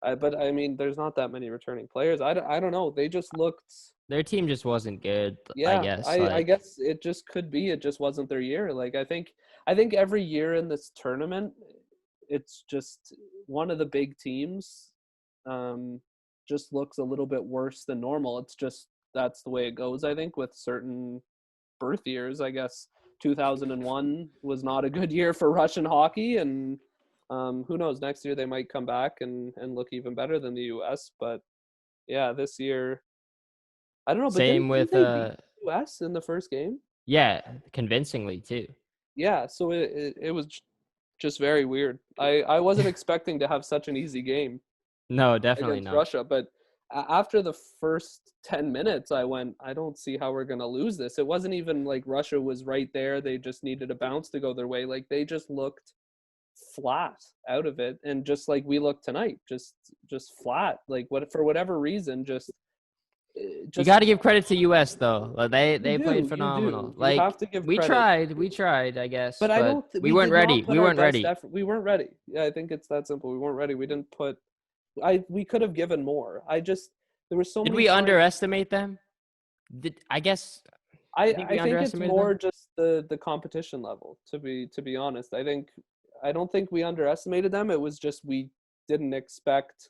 but I mean, there's not that many returning players. I don't know. They just looked. Their team just wasn't good, I Yeah, guess. I Like, guess it just could be it just wasn't their year. Like I think every year in this tournament, it's just one of the big teams um just looks a little bit worse than normal. It's just that's the way it goes, I think, with certain birth years. I guess 2001 was not a good year for Russian hockey, and who knows, next year they might come back and look even better than the US, but yeah, this year I don't know, but same didn't with they beat the US in the first game? Yeah, convincingly too. Yeah, so it was just very weird. I wasn't expecting to have such an easy game No, definitely against not. Russia, but after the first 10 minutes, I went, I don't see how we're going to lose this. It wasn't even like Russia was right there. They just needed a bounce to go their way. Like they just looked flat out of it, and just like we looked tonight, just flat. Like what for whatever reason, You just got to give credit to US though. Like, they played you do. phenomenal. You Like have to give we credit. tried, I guess, But I but don't. we We weren't did not ready. put We our weren't best ready. effort. We weren't ready. Yeah, I think it's that simple. We weren't ready. We didn't put. We could have given more. There were so Did many we times. underestimate them? I guess I think I we think it's underestimated them. more just the competition level. To be honest, I don't think we underestimated them. It was just we didn't expect.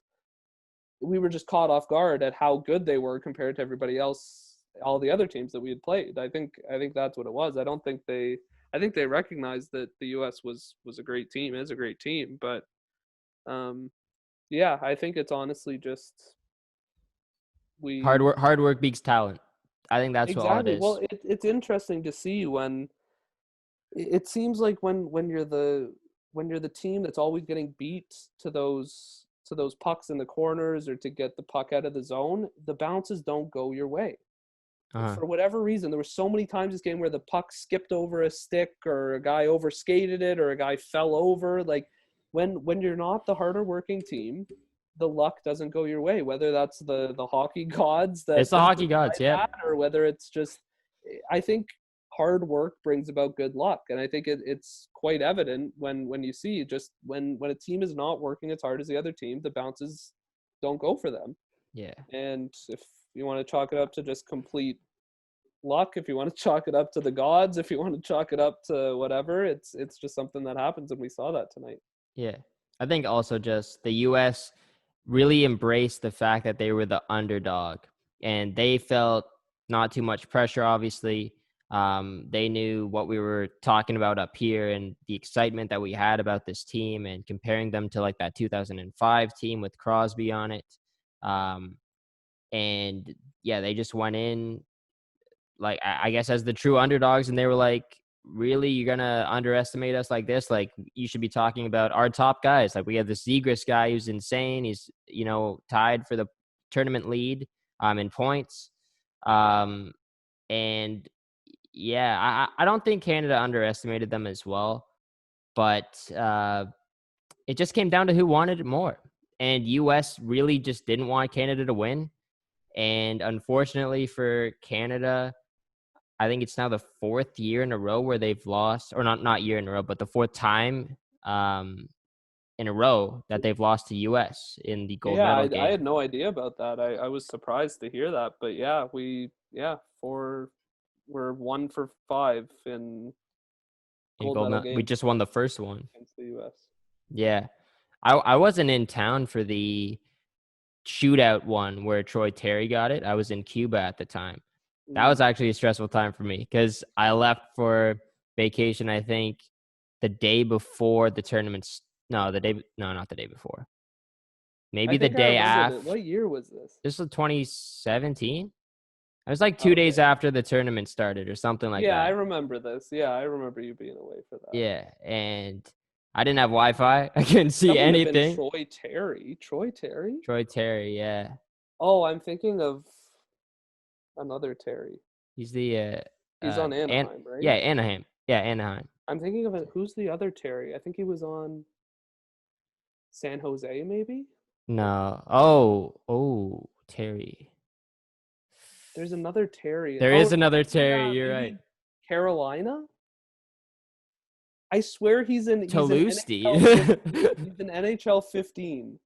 We were just caught off guard at how good they were compared to everybody else, all the other teams that we had played. I think that's what it was. I don't think they. I think they recognized that the U.S. was a great team, is a great team, but um, yeah, I think it's honestly just we Hard work beats talent. I think that's what all it exactly. Well, is. it's interesting to see when it seems like when you're the team that's always getting beat to those pucks in the corners or to get the puck out of the zone, the bounces don't go your way. Uh-huh. For whatever reason, there were so many times this game where the puck skipped over a stick or a guy overskated it or a guy fell over. Like when you're not the harder working team, the luck doesn't go your way. Whether that's the hockey gods It's that the hockey decide gods. Yep. that, or whether it's just, I think hard work brings about good luck, and I think it's quite evident when you see just when a team is not working as hard as the other team, the bounces don't go for them. Yeah. And if you want to chalk it up to just complete luck, if you want to chalk it up to the gods, if you want to chalk it up to whatever, it's just something that happens, and we saw that tonight. Yeah. I think also just the US really embraced the fact that they were the underdog, and they felt not too much pressure, obviously. They knew what we were talking about up here and the excitement that we had about this team and comparing them to like that 2005 team with Crosby on it. Um, and yeah, they just went in like I guess as the true underdogs, and they were like, really, you're gonna underestimate us like this? Like, you should be talking about our top guys. Like, we have the Zegras guy who's insane. He's tied for the tournament lead in points. And yeah, I don't think Canada underestimated them as well, but it just came down to who wanted it more. And US really just didn't want Canada to win. And unfortunately for Canada, I think it's now the fourth year in a row where they've lost, or not year in a row, but the fourth time in a row that they've lost to US in the gold Yeah, medal I game. had no idea about that. I was surprised to hear that, but yeah, we're 1 for 5 in In gold gold medal medal, we games just won the first one. against the U.S. Yeah. I wasn't in town for the shootout one where Troy Terry got it. I was in Cuba at the time. That was actually a stressful time for me because I left for vacation, I think, the day before the tournament. No, not the day before. I Maybe the think I day remember that. after. What year was this? This was 2017. It was like 2 days Okay. after the tournament started or something like Yeah, I that. remember this. Yeah, I remember you being away for that. Yeah, and I didn't have Wi-Fi. I couldn't see That might have been anything. Troy Terry. Troy Terry? Troy Terry, yeah. Oh, I'm thinking of another Terry. He's the He's on and Anaheim, right? yeah, Anaheim. Yeah, Anaheim. I'm thinking of it. Who's the other Terry? I think he was on San Jose, maybe? No. Oh, Terry. There's another Terry. There Oh, is another Terry, yeah, you're right. maybe Carolina? I swear he's an NHL 15. Toulouse. He's an NHL 15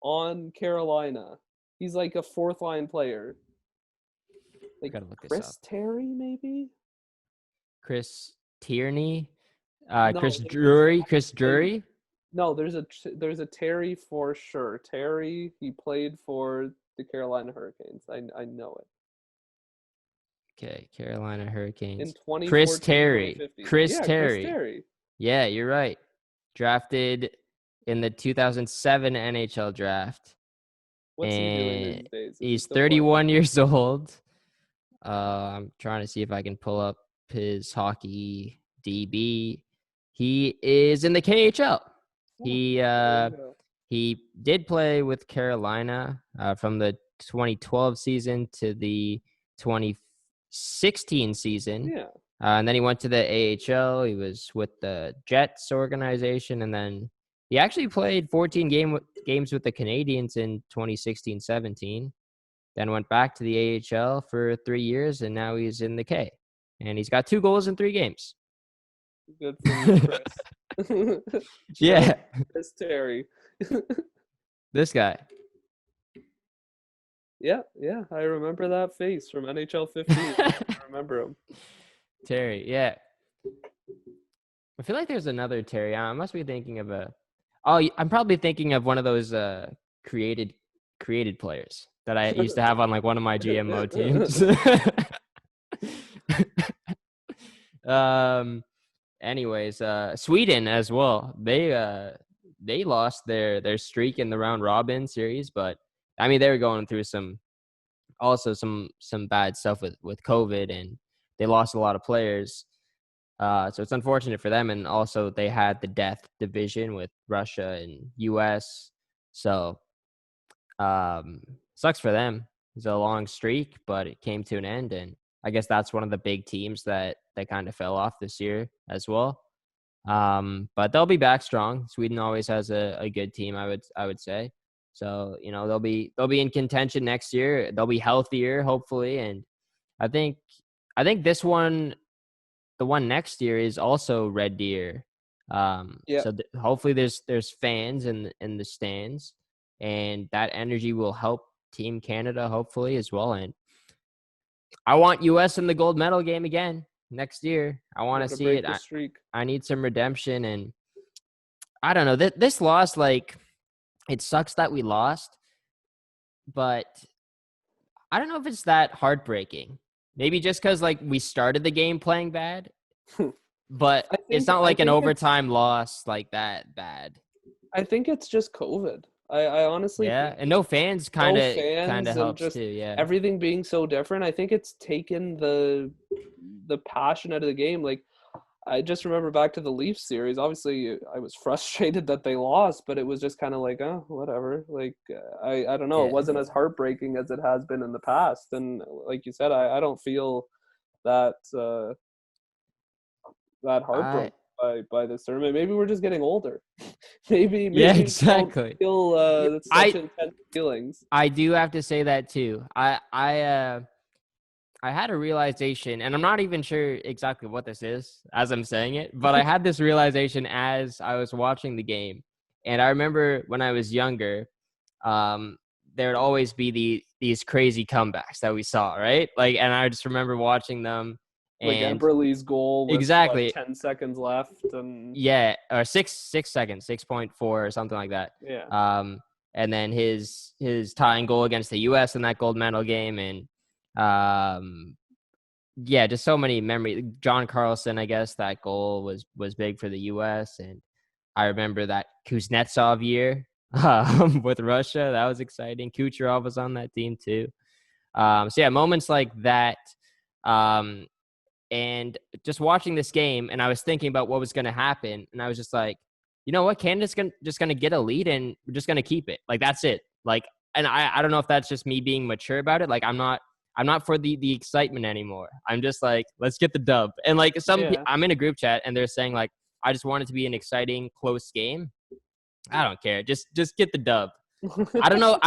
on Carolina. He's like a fourth line player. Like Gotta look this up. Chris Terry, maybe? Chris Tierney. No, Chris there's Drury. Chris actually Drury. no. There's a Terry for sure. Terry. He played for the Carolina Hurricanes. I know it. Okay, Carolina In Hurricanes. Chris 2014, Terry. 2015. Chris Yeah, Chris Terry. Terry. Yeah, you're right. Drafted in the 2007 NHL draft. What's he doing And these days? Is he he's still playing? 31 years old. I'm trying to see if I can pull up his hockey DB. He is in the KHL. He did play with Carolina from the 2012 season to the 2016 season. Yeah. And then he went to the AHL. He was with the Jets organization. And then he actually played 14 games with the Canadiens in 2016-17. Then went back to the AHL for 3 years, and now he's in the K. And he's got 2 goals in 3 games. Good for you, Chris. Yeah. Chris Terry. This guy. Yeah, I remember that face from NHL 15. I remember him. Terry, yeah. I feel like there's another Terry. I must be thinking of I'm probably thinking of one of those created players that I used to have on like one of my GMO teams. Anyways, Sweden as well. They lost their streak in the round robin series, but I mean they were going through some bad stuff with COVID, and they lost a lot of players. So it's unfortunate for them, and also they had the death division with Russia and US. So sucks for them. It's a long streak, but it came to an end, and I guess that's one of the big teams that kind of fell off this year as well. But they'll be back strong. Sweden always has a good team, I would say. So, you know, they'll be in contention next year. They'll be healthier, hopefully, and I think this one, the one next year, is also Red Deer. So hopefully there's fans in the stands, and that energy will help Team Canada hopefully as well. And I want US in the gold medal game again next year. I want to see it. I need some redemption, and I don't know. This loss, like, it sucks that we lost, but I don't know if it's that heartbreaking. Maybe just because, like, we started the game playing bad, but it's not like an overtime loss like that bad. I think it's just COVID. I honestly think and no fans kind of helps just too. Yeah, everything being so different. I think it's taken the passion out of the game. Like, I just remember back to the Leafs series. Obviously, I was frustrated that they lost, but it was just kind of like, oh, whatever. Like, I don't know. Yeah. It wasn't as heartbreaking as it has been in the past. And like you said, I don't feel that heartbroken by this tournament. Maybe we're just getting older. maybe yeah, exactly. Feel such intense feelings. I do have to say that too. I had a realization, and I'm not even sure exactly what this is as I'm saying it, but I had this realization as I was watching the game. And I remember when I was younger, there would always be these crazy comebacks that we saw, right? Like, and I just remember watching them. Like Emberley's goal with exactly 10 seconds left, and or 6 seconds, 6.4 or something like that. Yeah. And then his tying goal against the US in that gold medal game, and just so many memories. John Carlson, I guess that goal was big for the US, and I remember that Kuznetsov year with Russia. That was exciting. Kucherov was on that team too. So yeah, moments like that. And just watching this game, and I was thinking about what was going to happen, and I was just like, you know what, Canada's just going to get a lead, and we're just going to keep it. Like, that's it. Like, and I don't know if that's just me being mature about it. Like, I'm not for the excitement anymore. I'm just like, let's get the dub. And like I'm in a group chat, and they're saying like, I just want it to be an exciting, close game. I don't care. Just get the dub. I don't know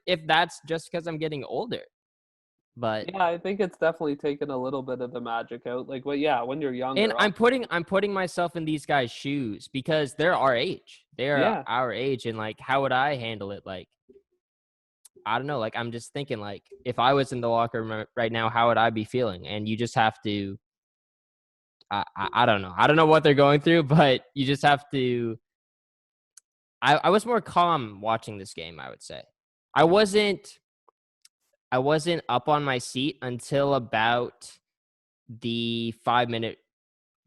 if that's just because I'm getting older. But yeah, I think it's definitely taken a little bit of the magic out. Like, well, yeah, when you're younger. And I'm putting myself in these guys' shoes because they're our age. They're our age, and like, how would I handle it? Like, I don't know. Like, I'm just thinking, like, if I was in the locker room right now, how would I be feeling? And you just have to. I don't know. I don't know what they're going through, but you just have to. I was more calm watching this game, I would say. I wasn't up on my seat until about the 5-minute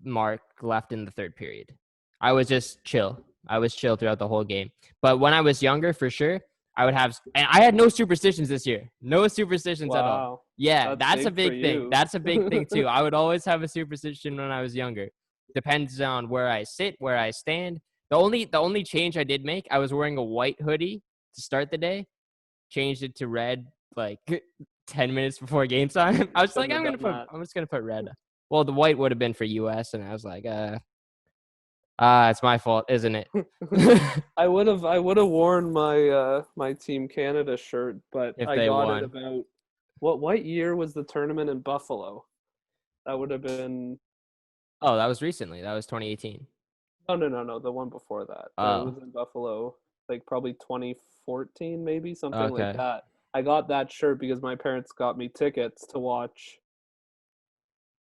mark left in the third period. I was just chill. I was chill throughout the whole game. But when I was younger, for sure, I would have, and I had no superstitions this year. No superstitions at all. Wow. Yeah, that's a big for big thing. you. That's a big thing too. I would always have a superstition when I was younger. Depends on where I sit, where I stand. The only change I did make, I was wearing a white hoodie to start the day. Changed it to red like 10 minutes before game time. I was like, Shouldn't have done that. I'm just gonna put red. Well, the white would have been for US, and I was like, it's my fault, isn't it? I would have worn my my Team Canada shirt, but If I they got it won. about what year was the tournament in Buffalo? That would have been Oh, that was recently. That was 2018. no, the one before that. It Oh, was in Buffalo, like probably 2014, maybe something like okay. that. I got that shirt because my parents got me tickets to watch.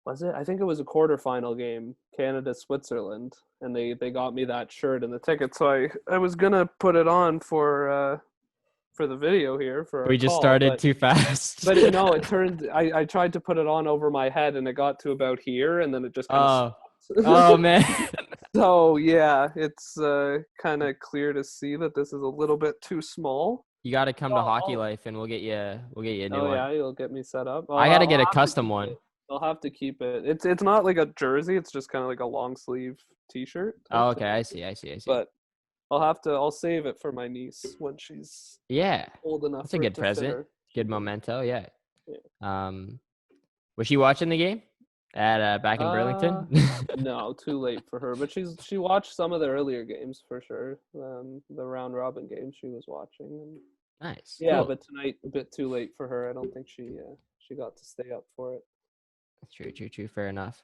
Was it? I think it was a quarterfinal game, Canada Switzerland, and they got me that shirt and the ticket. So I was gonna put it on for the video here for our We just call, started too fast. but no, it turned. I tried to put it on over my head, and it got to about here, and then it just kind of Oh, stopped. oh man. So yeah, it's kind of clear to see that this is a little bit too small. You got to come to Hockey Oh, Life, and we'll get you a new oh one. yeah, you'll get me set up. I got to get a I'll have to custom keep one. it. I'll have to keep it. It's not like a jersey. It's just kind of like a long sleeve T-shirt type Oh, thing. okay. I see. But I'll save it for my niece when she's Yeah, old enough that's a for it good to fit present. her. Good memento. Yeah. Yeah. Was she watching the game at back in Uh, Burlington? no, too late for her. But she watched some of the earlier games for sure. The round robin games she was watching. And Nice. yeah, Cool. but tonight a bit too late for her. I don't think she got to stay up for it. True. Fair enough.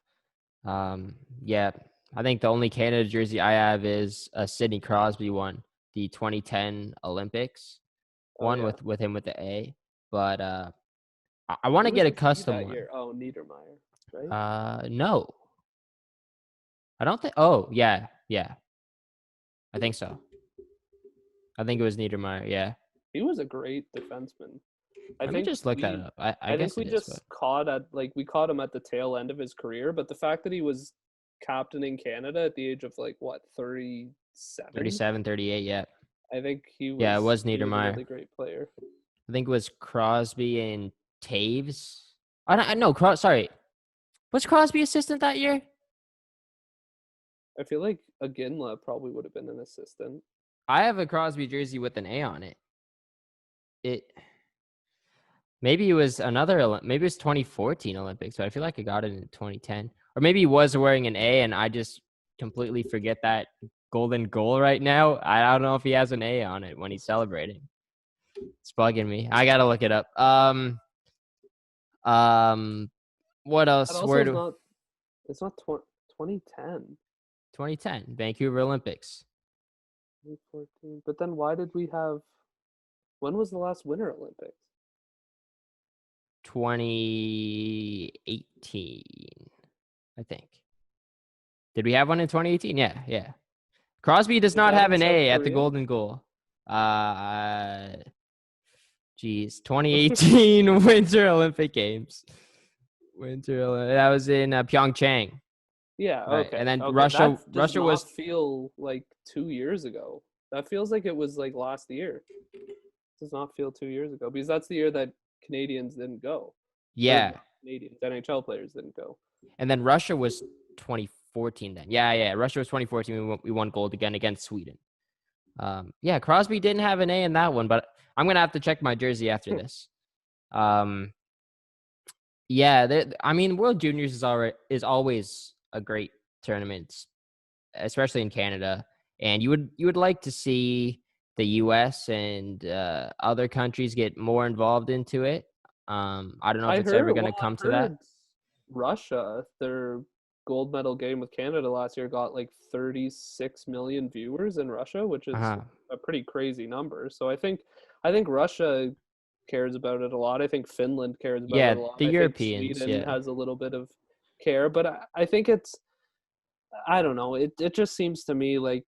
Yeah, I think the only Canada jersey I have is a Sidney Crosby one, the 2010 Olympics Oh one yeah. with him with the A. But I want to Who was get a the C custom that one. year? Oh, Niedermeyer, right? No, I don't think. Oh, yeah. I think so. I think it was Niedermeyer. Yeah. He was a great defenseman. I Let me think just look that up. I I think guess we it is, but just we caught him at the tail end of his career, but the fact that he was captaining Canada at the age of like what 37, 37, 38. Yeah. I think Yeah, it was he was a Niedermeyer. really great player. I think it was Crosby and Taves. I know. Sorry. Was Crosby assistant that year? I feel like Aginla probably would have been an assistant. I have a Crosby jersey with an A on it. Maybe it was maybe it was 2014 Olympics, but I feel like I got it in 2010. Or maybe he was wearing an A and I just completely forget that golden goal right now. I don't know if he has an A on it when he's celebrating. It's bugging me. I gotta look it up. What That else? also is not. It's not 2010. 2010 Vancouver Olympics. 2014. But then why did we have? When was the last Winter Olympics? 2018, I think. Did we have one in 2018? Yeah. Crosby does Was not that have in an South A at the Korea? golden goal. 2018 Winter Olympic Games. That was in Pyeongchang. Yeah, Right. And okay. then Okay. Russia That does was not feel like 2 years ago. That feels like it was like last year. Does not feel 2 years ago because that's the year that Canadians didn't go. Or yeah. not Canadians, NHL players didn't go. And then Russia was 2014 then. Yeah. Russia was 2014. We won gold again against Sweden. Yeah, Crosby didn't have an A in that one, but I'm going to have to check my jersey after this. Yeah, I mean, World Juniors is always a great tournament, especially in Canada. And you would like to see the U.S. and other countries get more involved into it. I don't know if it's ever going to come to that. Russia, their gold medal game with Canada last year got like 36 million viewers in Russia, which is a pretty crazy number. So I think Russia cares about it a lot. I think Finland cares about it a lot. The I Europeans, think Sweden has a little bit of care, but I think I don't know. It just seems to me like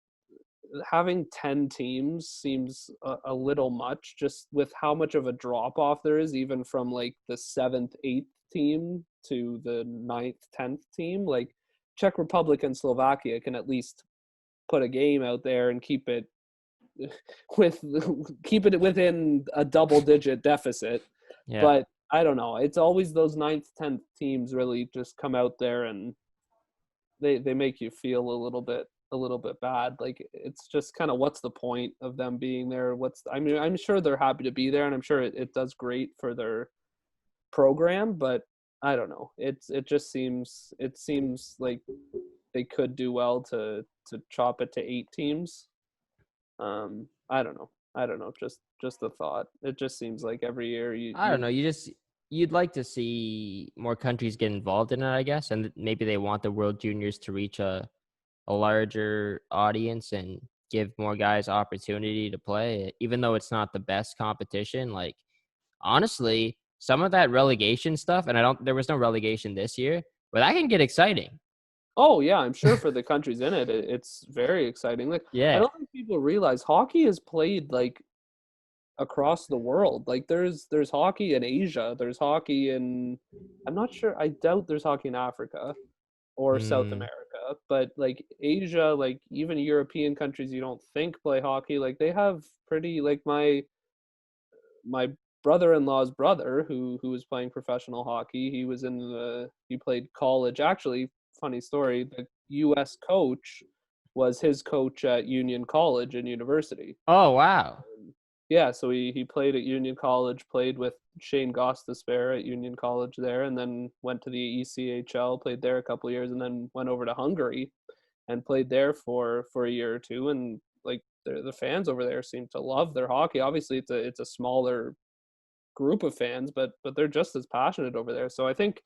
having 10 teams seems a little much, just with how much of a drop off there is, even from like the 7th, 8th team to the 9th, 10th team. Like Czech Republic and Slovakia can at least put a game out there and keep it with keeping it within a double-digit deficit. Yeah. But I don't know. It's always those 9th, 10th teams really just come out there and they make you feel a little bit bad. Like, it's just kind of, what's the point of them being there? I mean, I'm sure they're happy to be there, and I'm sure it does great for their program, but I don't know. It seems like they could do well to chop it to 8 teams. I don't know. Just a thought. It just seems like every year I don't know. You'd like to see more countries get involved in it, I guess, and maybe they want the World Juniors to reach a larger audience and give more guys opportunity to play, even though it's not the best competition. Like, honestly, some of that relegation stuff, and there was no relegation this year, but that can get exciting. Oh yeah, I'm sure for the countries in it, it's very exciting. Like, I Yeah. don't think people realize hockey is played like across the world. Like, there's hockey in Asia, there's hockey in, I'm not sure, I doubt there's hockey in Africa or South Mm, America, but like Asia, like even European countries you don't think play hockey, like they have pretty, like my brother-in-law's brother who was playing professional hockey, he played college. Actually, funny story, the US coach was his coach at Union College and University. oh, wow. Yeah, so he played at Union College, played with Shane Gostisbehere at Union College there, and then went to the ECHL, played there a couple of years, and then went over to Hungary and played there for a year or two. And like, the fans over there seem to love their hockey. Obviously, it's a smaller group of fans, but they're just as passionate over there. So I think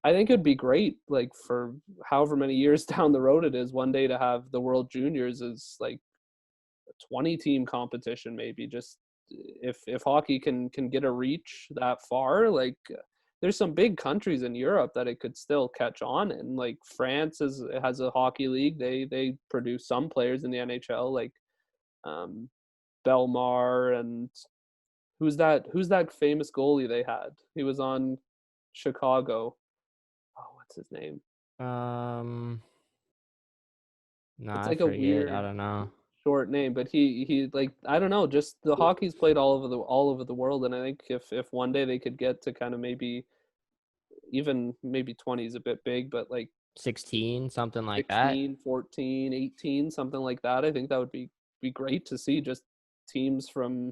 it'd be great, like, for however many years down the road it is, one day to have the World Juniors as like a 20-team competition, maybe. Just if hockey can get a reach that far, like, there's some big countries in Europe that it could still catch on in. Like, France has a hockey league. They produce some players in the NHL, like um, Belmar, and who's that famous goalie they had? He was on Chicago. Oh, what's his name? Um, no, It's I like a forget. I weird don't know. short name, but he like, I don't know, just the hockey's played all over the world, and I think if one day they could get to kind of maybe, even maybe 20 is a bit big, but like 16, something like that. 16, 14, 18, something like that, I think that would be great to see, just teams from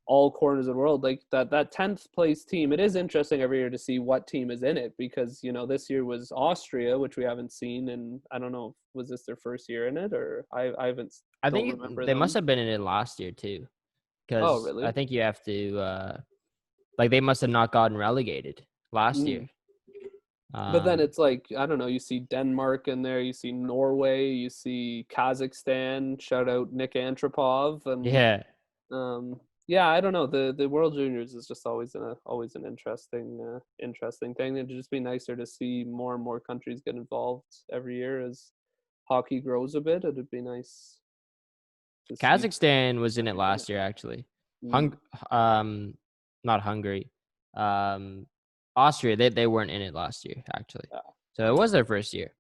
all corners of the world. Like, that 10th place team, it is interesting every year to see what team is in it, because this year was Austria, which we haven't seen, and I don't know, was this their first year in it, or I haven't, I don't think remember they must them. have been in it last year too, Oh, because I really? think you have to like they must have not gotten relegated last Mm. year. But then Um, it's like, I don't know, you see Denmark in there, you see Norway, you see Kazakhstan, shout out Nick Antropov, and yeah, yeah, I don't know. The World Juniors is just always an interesting thing. It'd just be nicer to see more and more countries get involved every year as hockey grows a bit. It'd be nice to see Kazakhstan was in it countries in it. last year actually. Mm. Hung, um, not Hungary, um, Austria. They weren't in it last year actually, Yeah. so it was their first year.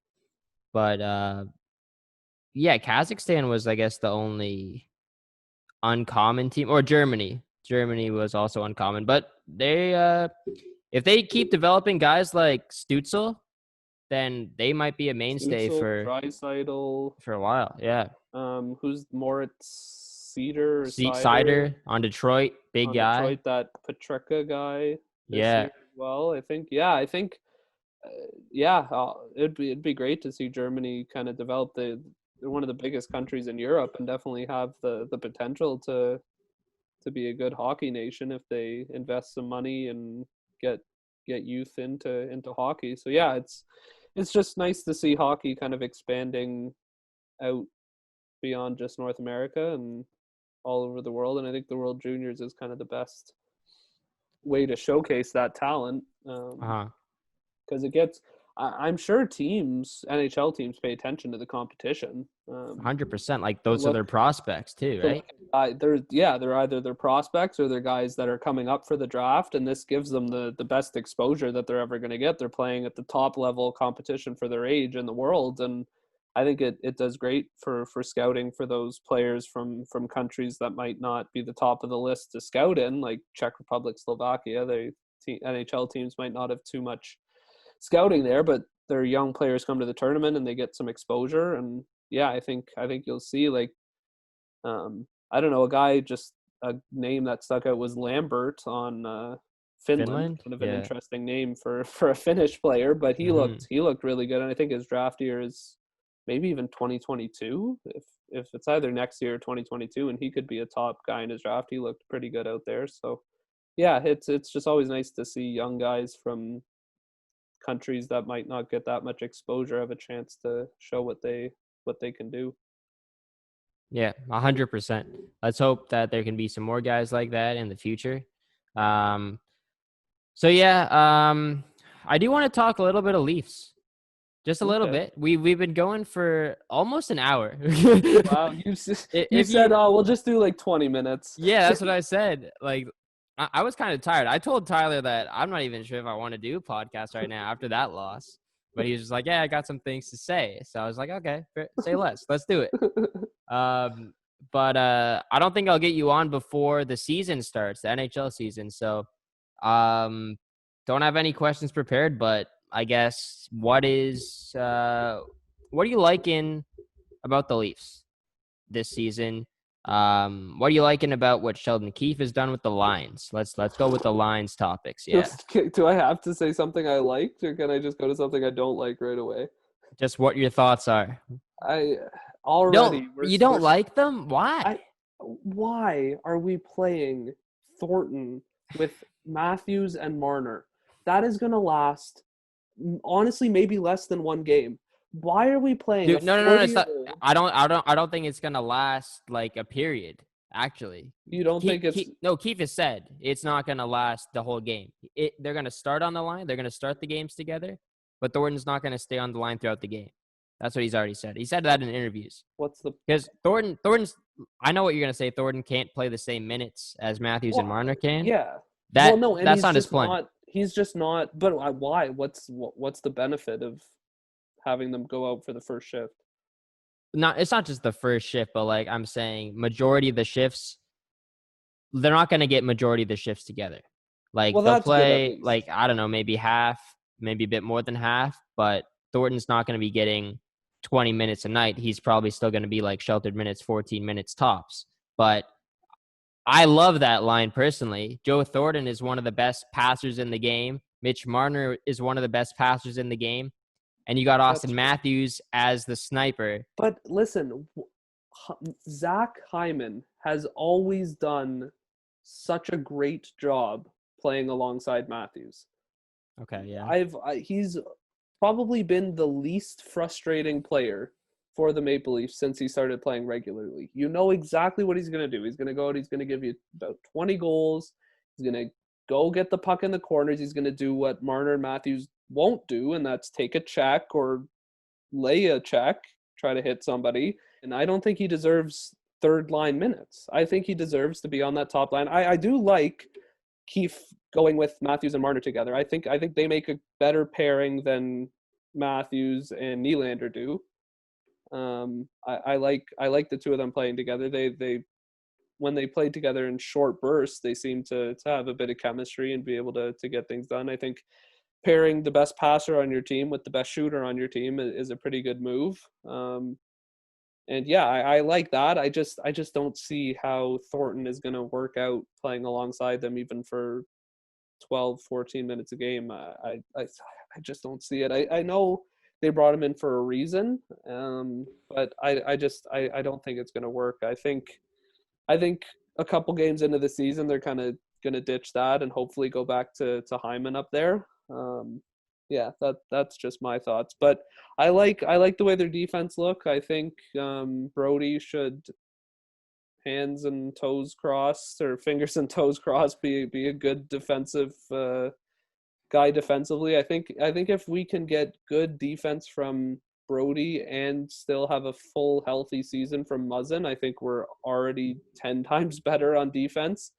But yeah, Kazakhstan was, I guess, the only uncommon team, or Germany. Germany was also uncommon, but if they keep developing guys like Stutzel, then they might be a mainstay Stützle, for Draisaitl, a while. Yeah, who's Moritz Cedar or Cider Cider on Detroit, big on guy. Detroit, that Petreka guy this year Yeah, as well. I think yeah, it'd be great to see Germany kind of develop. They're one of the biggest countries in Europe, and definitely have the potential to be a good hockey nation if they invest some money and get youth into hockey. So yeah, it's just nice to see hockey kind of expanding out beyond just North America and all over the world. And I think the World Juniors is kind of the best way to showcase that talent. uh-huh. Because I'm sure NHL teams pay attention to the competition. 100%. Like, To those are look their prospects too, to right? look they're either their prospects or they're guys that are coming up for the draft, and this gives them the best exposure that they're ever going to get. They're playing at the top level competition for their age in the world, and I think it does great for scouting for those players from countries that might not be the top of the list to scout in, like Czech Republic, Slovakia. NHL teams might not have too much scouting there, but their young players come to the tournament and they get some exposure. And yeah, I think you'll see, like, I don't know, a name that stuck out was Lambert on Finland. Finland? Kind of an Yeah. interesting name for a Finnish player, but he looked really good, and I think his draft year is maybe even 2022, if it's either next year or 2022, and he could be a top guy in his draft. He looked pretty good out there. So yeah, it's just always nice to see young guys from countries that might not get that much exposure have a chance to show what they can do. Yeah, 100%. Let's hope that there can be some more guys like that in the future. So yeah, I do want to talk a little bit of Leafs. Just a little Okay. bit. We've been going for almost an hour. Wow, you If said, oh, we'll just do like 20 minutes. Yeah, that's what I said. Like, I was kind of tired. I told Tyler that I'm not even sure if I want to do a podcast right now after that loss. But he was just like, yeah, I got some things to say. So I was like, okay, say less. Let's do it. But I don't think I'll get you on before the season starts, the NHL season. So don't have any questions prepared, but I guess what are you liking about the Leafs this season? What are you liking about what Sheldon Keefe has done with the Lions? Let's go with the Lions topics. Yeah. Do I have to say something I liked, or can I just go to something I don't like right away? Just what your thoughts are. You don't like them? Why? Why are we playing Thornton with Matthews and Marner? That is going to last, honestly, maybe less than one game. Why are we playing? Dude, no. It's not, I don't think it's gonna last like a period. Actually, you don't think it's Keefe has said it's not gonna last the whole game. They're gonna start on the line. They're gonna start the games together, but Thornton's not gonna stay on the line throughout the game. That's what he's already said. He said that in interviews. Because Thornton's? I know what you're gonna say. Thornton can't play the same minutes as Matthews and Marner can. Yeah. That's not his plan. He's just not. But why? What's the benefit of having them go out for the first shift? It's not just the first shift, but like I'm saying, majority of the shifts, they're not going to get majority of the shifts together. Like they'll play like, I don't know, maybe half, maybe a bit more than half, but Thornton's not going to be getting 20 minutes a night. He's probably still going to be like sheltered minutes, 14 minutes tops. But I love that line personally. Joe Thornton is one of the best passers in the game. Mitch Marner is one of the best passers in the game. And you got Austin Matthews as the sniper. But listen, Zach Hyman has always done such a great job playing alongside Matthews. Okay, yeah. He's probably been the least frustrating player for the Maple Leafs since he started playing regularly. You know exactly what he's going to do. He's going to go out, he's going to give you about 20 goals. He's going to go get the puck in the corners. He's going to do what Marner and Matthews won't do, and that's take a check or lay a check, try to hit somebody. And I don't think he deserves third line minutes. I think he deserves to be on that top line. I do like Keefe going with Matthews and Marner together. I think they make a better pairing than Matthews and Nylander do. I like the two of them playing together. They when they play together in short bursts, they seem to have a bit of chemistry and be able to get things done. I think pairing the best passer on your team with the best shooter on your team is a pretty good move. And yeah, I like that. I just don't see how Thornton is going to work out playing alongside them even for 12, 14 minutes a game. I just don't see it. I know they brought him in for a reason, but I don't think it's going to work. I think a couple games into the season, they're kind of going to ditch that and hopefully go back to Hyman up there. Yeah, that's just my thoughts. But I like the way their defense look. I think Brody should hands and toes crossed or fingers and toes crossed be a good defensive guy defensively. I think if we can get good defense from Brody and still have a full healthy season from Muzzin, I think we're already 10 times better on defense.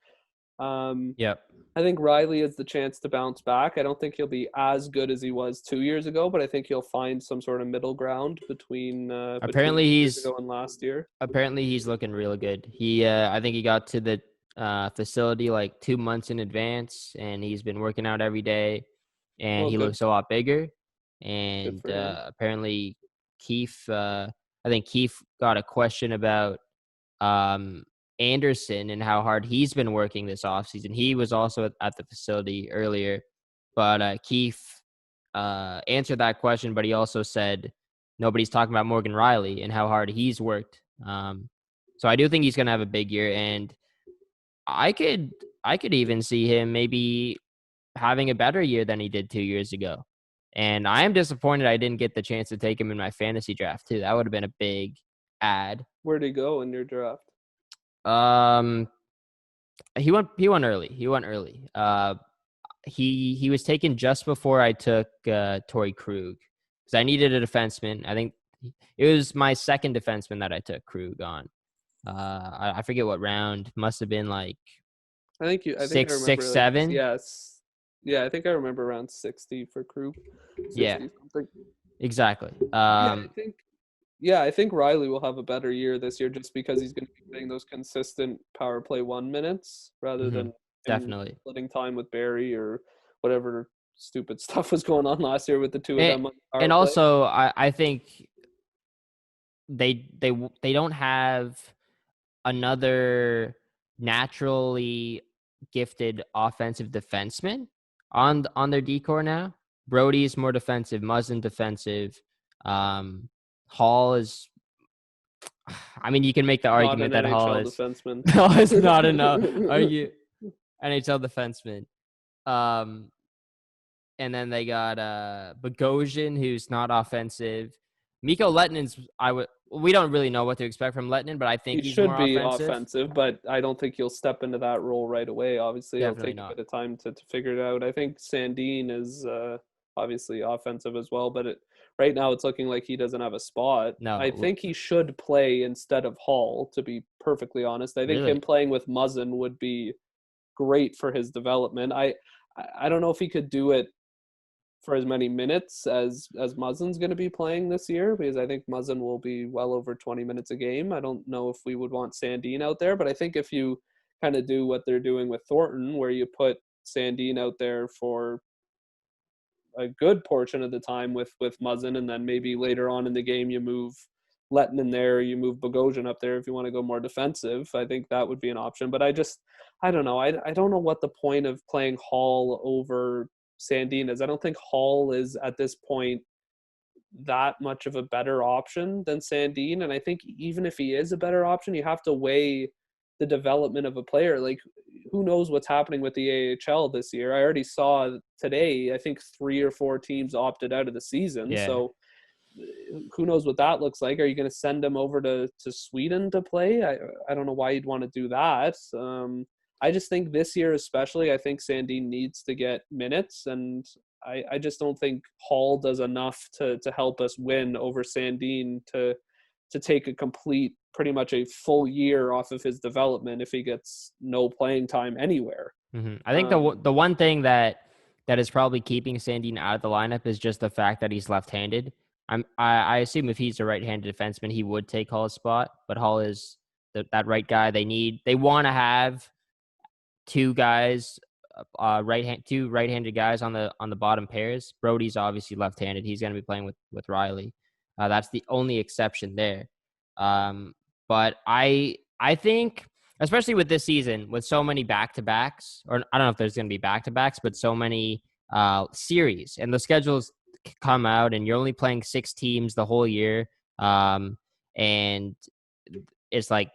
Yep. I think Riley has the chance to bounce back. I don't think he'll be as good as he was 2 years ago, but I think he'll find some sort of middle ground between Apparently 2 years he's ago and last year. apparently he's looking real good. I think he got to the facility like 2 months in advance, and he's been working out every day, and Well, he good, looks a lot bigger. good And for him. apparently Keefe, I think Keefe got a question about um, Anderson and how hard he's been working this offseason. He was also at the facility earlier, but Keefe answered that question, but he also said nobody's talking about Morgan Riley and how hard he's worked. So I do think he's going to have a big year, and I could I could even see him maybe having a better year than he did 2 years ago. And I am disappointed I didn't get the chance to take him in my fantasy draft too. That would have been a big add. Where'd he go in your draft? Um, he went early. He went early. He was taken just before I took Torrey Krug because I needed a defenseman. I think it was my second defenseman that I took Krug on. I forget what round. Must have been like I think I six, remember six, like seven. yes, yeah. I think I remember around 60 for Crew, Yeah, 60 something. exactly. Yeah, I think Riley will have a better year this year just because he's going to be getting those consistent power play 1 minutes rather Mhm, than him definitely. splitting time with Barry or whatever stupid stuff was going on last year with the two of And, them on the and power play. also, I think they don't have another naturally gifted offensive defenseman on their decor now. Brody's more defensive, Muzzin defensive. Um, Hall is. I mean, you can make the Not argument an that Hall NHL is defenseman. Hall is not enough. Are you NHL defenseman? Um, and then they got Bogosian, who's not offensive. Mikko Lettinen's we don't really know what to expect from Lettinen, but I think He he's should more be offensive. offensive, but I don't think he'll step into that role right away. Obviously, it'll Definitely take a not. bit of time to figure it out. I think Sandin is obviously offensive as well, but right now it's looking like he doesn't have a spot. I No, think he should play instead of Hall, to be perfectly honest. I think him really. playing with Muzzin would be great for his development. I don't know if he could do it for as many minutes as Muzzin's going to be playing this year because I think Muzzin will be well over 20 minutes a game. I don't know if we would want Sandin out there, but I think if you kind of do what they're doing with Thornton, where you put Sandin out there for a good portion of the time with Muzzin, and then maybe later on in the game you move Letton in there, you move Bogosian up there if you want to go more defensive. I think that would be an option. But I don't know. I don't know what the point of playing Hall over Sandin is. I don't think Hall is at this point that much of a better option than Sandin. And I think even if he is a better option, you have to weigh the development of a player. Like, who knows what's happening with the AHL this year? I already saw today, I think 3 or 4 teams opted out of the season. Yeah. So who knows what that looks like? Are you going to send him over to Sweden to play? I don't know why you'd want to do that. I just think this year especially, I think Sandin needs to get minutes, and I just don't think Hall does enough to help us win over Sandin to take a complete, pretty much a full year off of his development if he gets no playing time anywhere. I think Um, the one thing that is probably keeping Sandin out of the lineup is just the fact that he's left-handed. I assume if he's a right-handed defenseman, he would take Hall's spot, but Hall is that right guy. They want to have two guys, two right-handed guys on the bottom pairs. Brody's obviously left-handed. He's going to be playing with Riley. That's the only exception there. But I think, especially with this season, with so many back-to-backs, or I don't know if there's going to be back-to-backs, but so many series, and the schedules come out, and you're only playing 6 teams the whole year, and it's like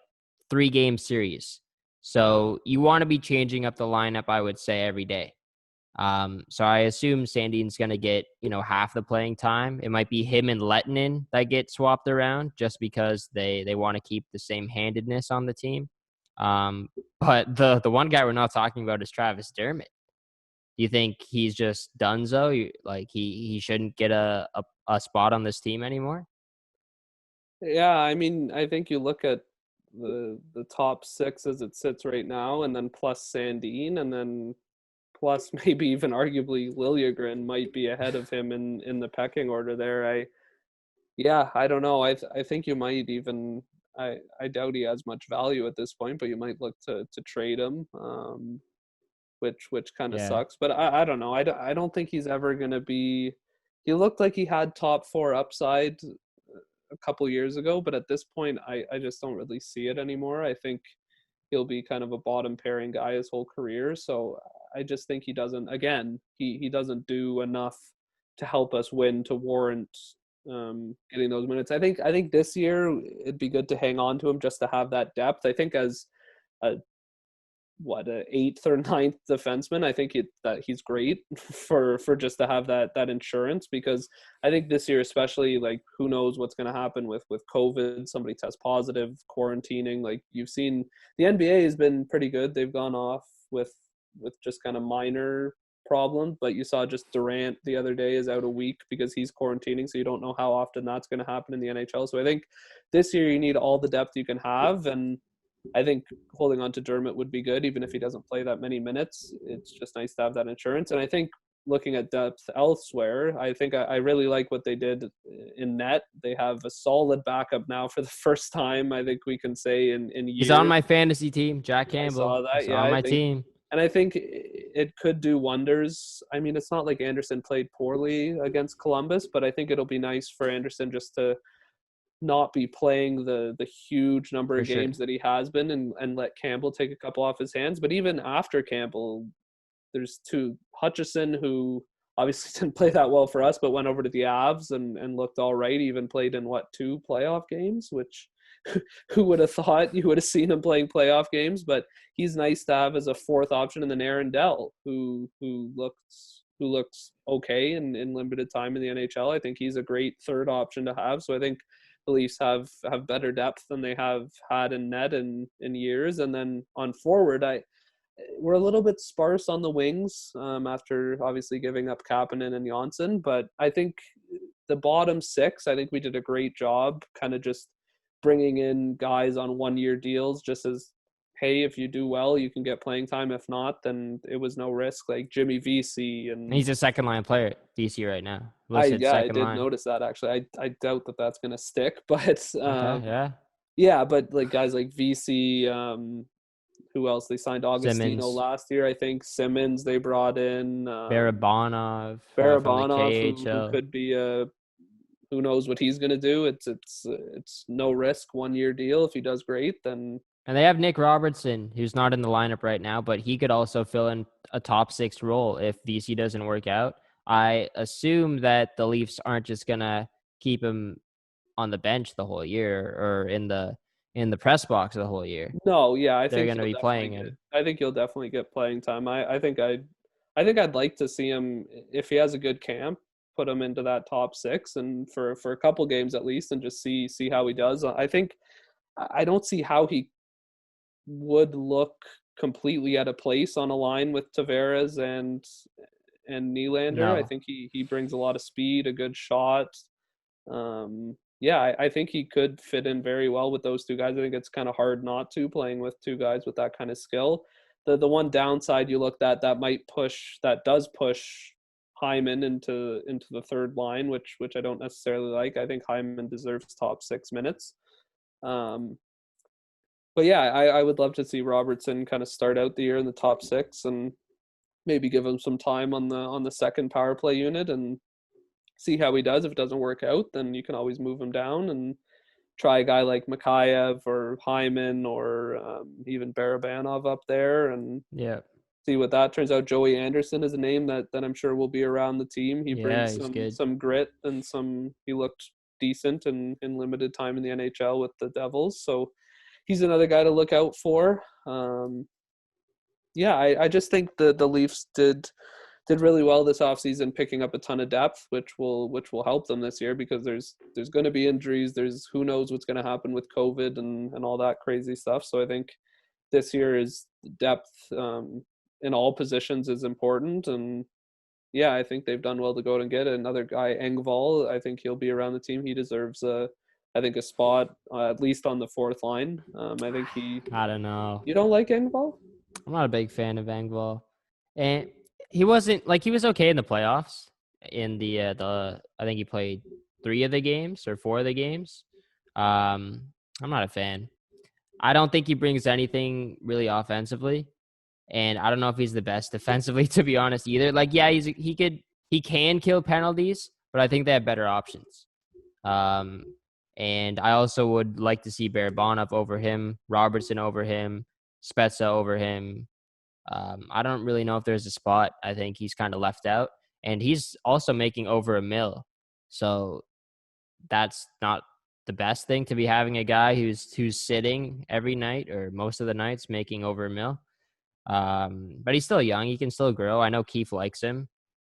3-game series. So you want to be changing up the lineup, I would say, every day. So I assume Sandin's going to get, half the playing time. It might be him and Lettinen that get swapped around just because they want to keep the same handedness on the team. But the one guy we're not talking about is Travis Dermot. Do you think he's just donezo? Like he shouldn't get a spot on this team anymore? yeah, I mean, I think you look at the top 6 as it sits right now, and then plus Sandin, and then plus maybe even arguably Liljegren might be ahead of him in the pecking order there. I don't know. I think you might even I doubt he has much value at this point, but you might look to trade him, which kind of Yeah. sucks. But I don't know. I don't think he's ever gonna be. He looked like he had top 4 upside a couple years ago, but at this point, I just don't really see it anymore. I think he'll be kind of a bottom pairing guy his whole career. So I just think he doesn't. Again, he doesn't do enough to help us win to warrant getting those minutes. I think this year it'd be good to hang on to him just to have that depth. I think as a a 8th or 9th defenseman, I think that he's great for just to have that insurance, because I think this year especially, like, who knows what's going to happen with COVID. Somebody tests positive, quarantining. Like, you've seen the NBA has been pretty good. They've gone off with just kind of minor problems, but you saw just Durant the other day is out a week because he's quarantining, so you don't know how often that's going to happen in the NHL. So I think this year you need all the depth you can have, and I think holding on to Dermot would be good, even if he doesn't play that many minutes. It's just nice to have that insurance. And I think looking at depth elsewhere, I think I really like what they did in net. They have a solid backup now for the first time, I think we can say, in years. He's on my fantasy team, Jack I Campbell. saw that. He's Yeah, on I my think, team. and I think it could do wonders. I mean, it's not like Anderson played poorly against Columbus, but I think it'll be nice for Anderson just to not be playing the huge number For of sure. games that he has been, and let Campbell take a couple off his hands. But even after Campbell, there's Hutchison, who obviously didn't play that well for us, but went over to the Avs and looked all right. He even played in 2 playoff games, which who would have thought you would have seen him playing playoff games? But he's nice to have as a 4th option. And then Aaron Dell, who looks okay in limited time in the NHL. I think he's a great 3rd option to have. So I think the Leafs have better depth than they have had in net in years. And then on forward, we're a little bit sparse on the wings after obviously giving up Kapanen and Janssen. But I think the bottom 6, I think we did a great job kind of just bringing in guys on 1-year deals, just as, hey, if you do well, you can get playing time. If not, then it was no risk. Like Jimmy VC, and He's a second line player at DC right now. Listed I second did line. notice that actually. I doubt that that's gonna stick, but Okay, yeah. yeah, but like guys like VC, who else they signed? Augustino Simmons, last year, I think. Simmons they brought in. Barabanov from the Barabanov, who KHL. could be a, who knows what he's gonna do. It's no risk, 1-year deal. If he does great, then. And they have Nick Robertson, who's not in the lineup right now, but he could also fill in a top 6 role if VC doesn't work out. I assume that the Leafs aren't just gonna keep him on the bench the whole year or in the press box the whole year. No, yeah, They're gonna be playing him. I think he'll definitely get playing time. I think I'd like to see him, if he has a good camp, put him into that top 6 and for a couple games at least, and just see how he does. I don't see how he would look completely out of place on a line with Tavares and Nylander. I No. think he brings a lot of speed, a good shot. I think he could fit in very well with those 2 guys. I think it's kind of hard not to, playing with 2 guys with that kind of skill. The one downside you looked at that does push Hyman into the 3rd line, which I don't necessarily like. I think Hyman deserves top 6 minutes. But yeah, I would love to see Robertson kind of start out the year in the top 6 and maybe give him some time on the second power play unit and see how he does. If it doesn't work out, then you can always move him down and try a guy like Mikheyev or Hyman or even Barabanov up there and Yeah. see what that turns out. Joey Anderson is a name that I'm sure will be around the team. He Yeah, brings he's good. some grit and he looked decent in limited time in the NHL with the Devils. So he's another guy to look out for. I just think the Leafs did really well this offseason, picking up a ton of depth, which will help them this year, because there's going to be injuries. There's who knows what's going to happen with COVID and all that crazy stuff. So I think this year is depth in all positions is important. And yeah, I think they've done well to go out and get another guy, Engvall. I think he'll be around the team. He deserves a I think, a spot, at least on the fourth line. I think I don't know. You don't like Engvall? I'm not a big fan of Engvall. And he was okay in the playoffs. In the I think he played 3 of the games or 4 of the games. I'm not a fan. I don't think he brings anything really offensively. And I don't know if he's the best defensively, to be honest, either. Like, yeah, he can kill penalties, but I think they have better options. And I also would like to see Barabanov over him, Robertson over him, Spezza over him. I don't really know if there's a spot. I think he's kind of left out. And he's also making over $1 million. So that's not the best thing to be having a guy who's sitting every night or most of the nights making over $1 million. But he's still young. He can still grow. I know Keefe likes him.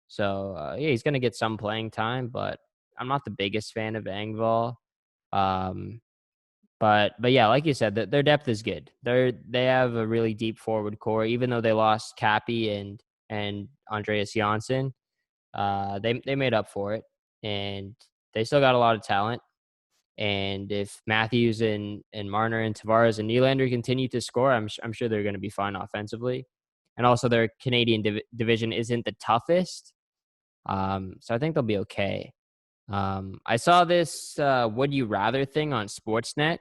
So, yeah, he's going to get some playing time, but I'm not the biggest fan of Engvall. But yeah, like you said, their depth is good. They have a really deep forward core, even though they lost Cappy and Andreas Janssen. They made up for it, and they still got a lot of talent. And if Matthews and Marner and Tavares and Nylander continue to score, I'm sure they're going to be fine offensively. And also their Canadian division isn't the toughest. So I think they'll be okay. I saw this would you rather thing on Sportsnet.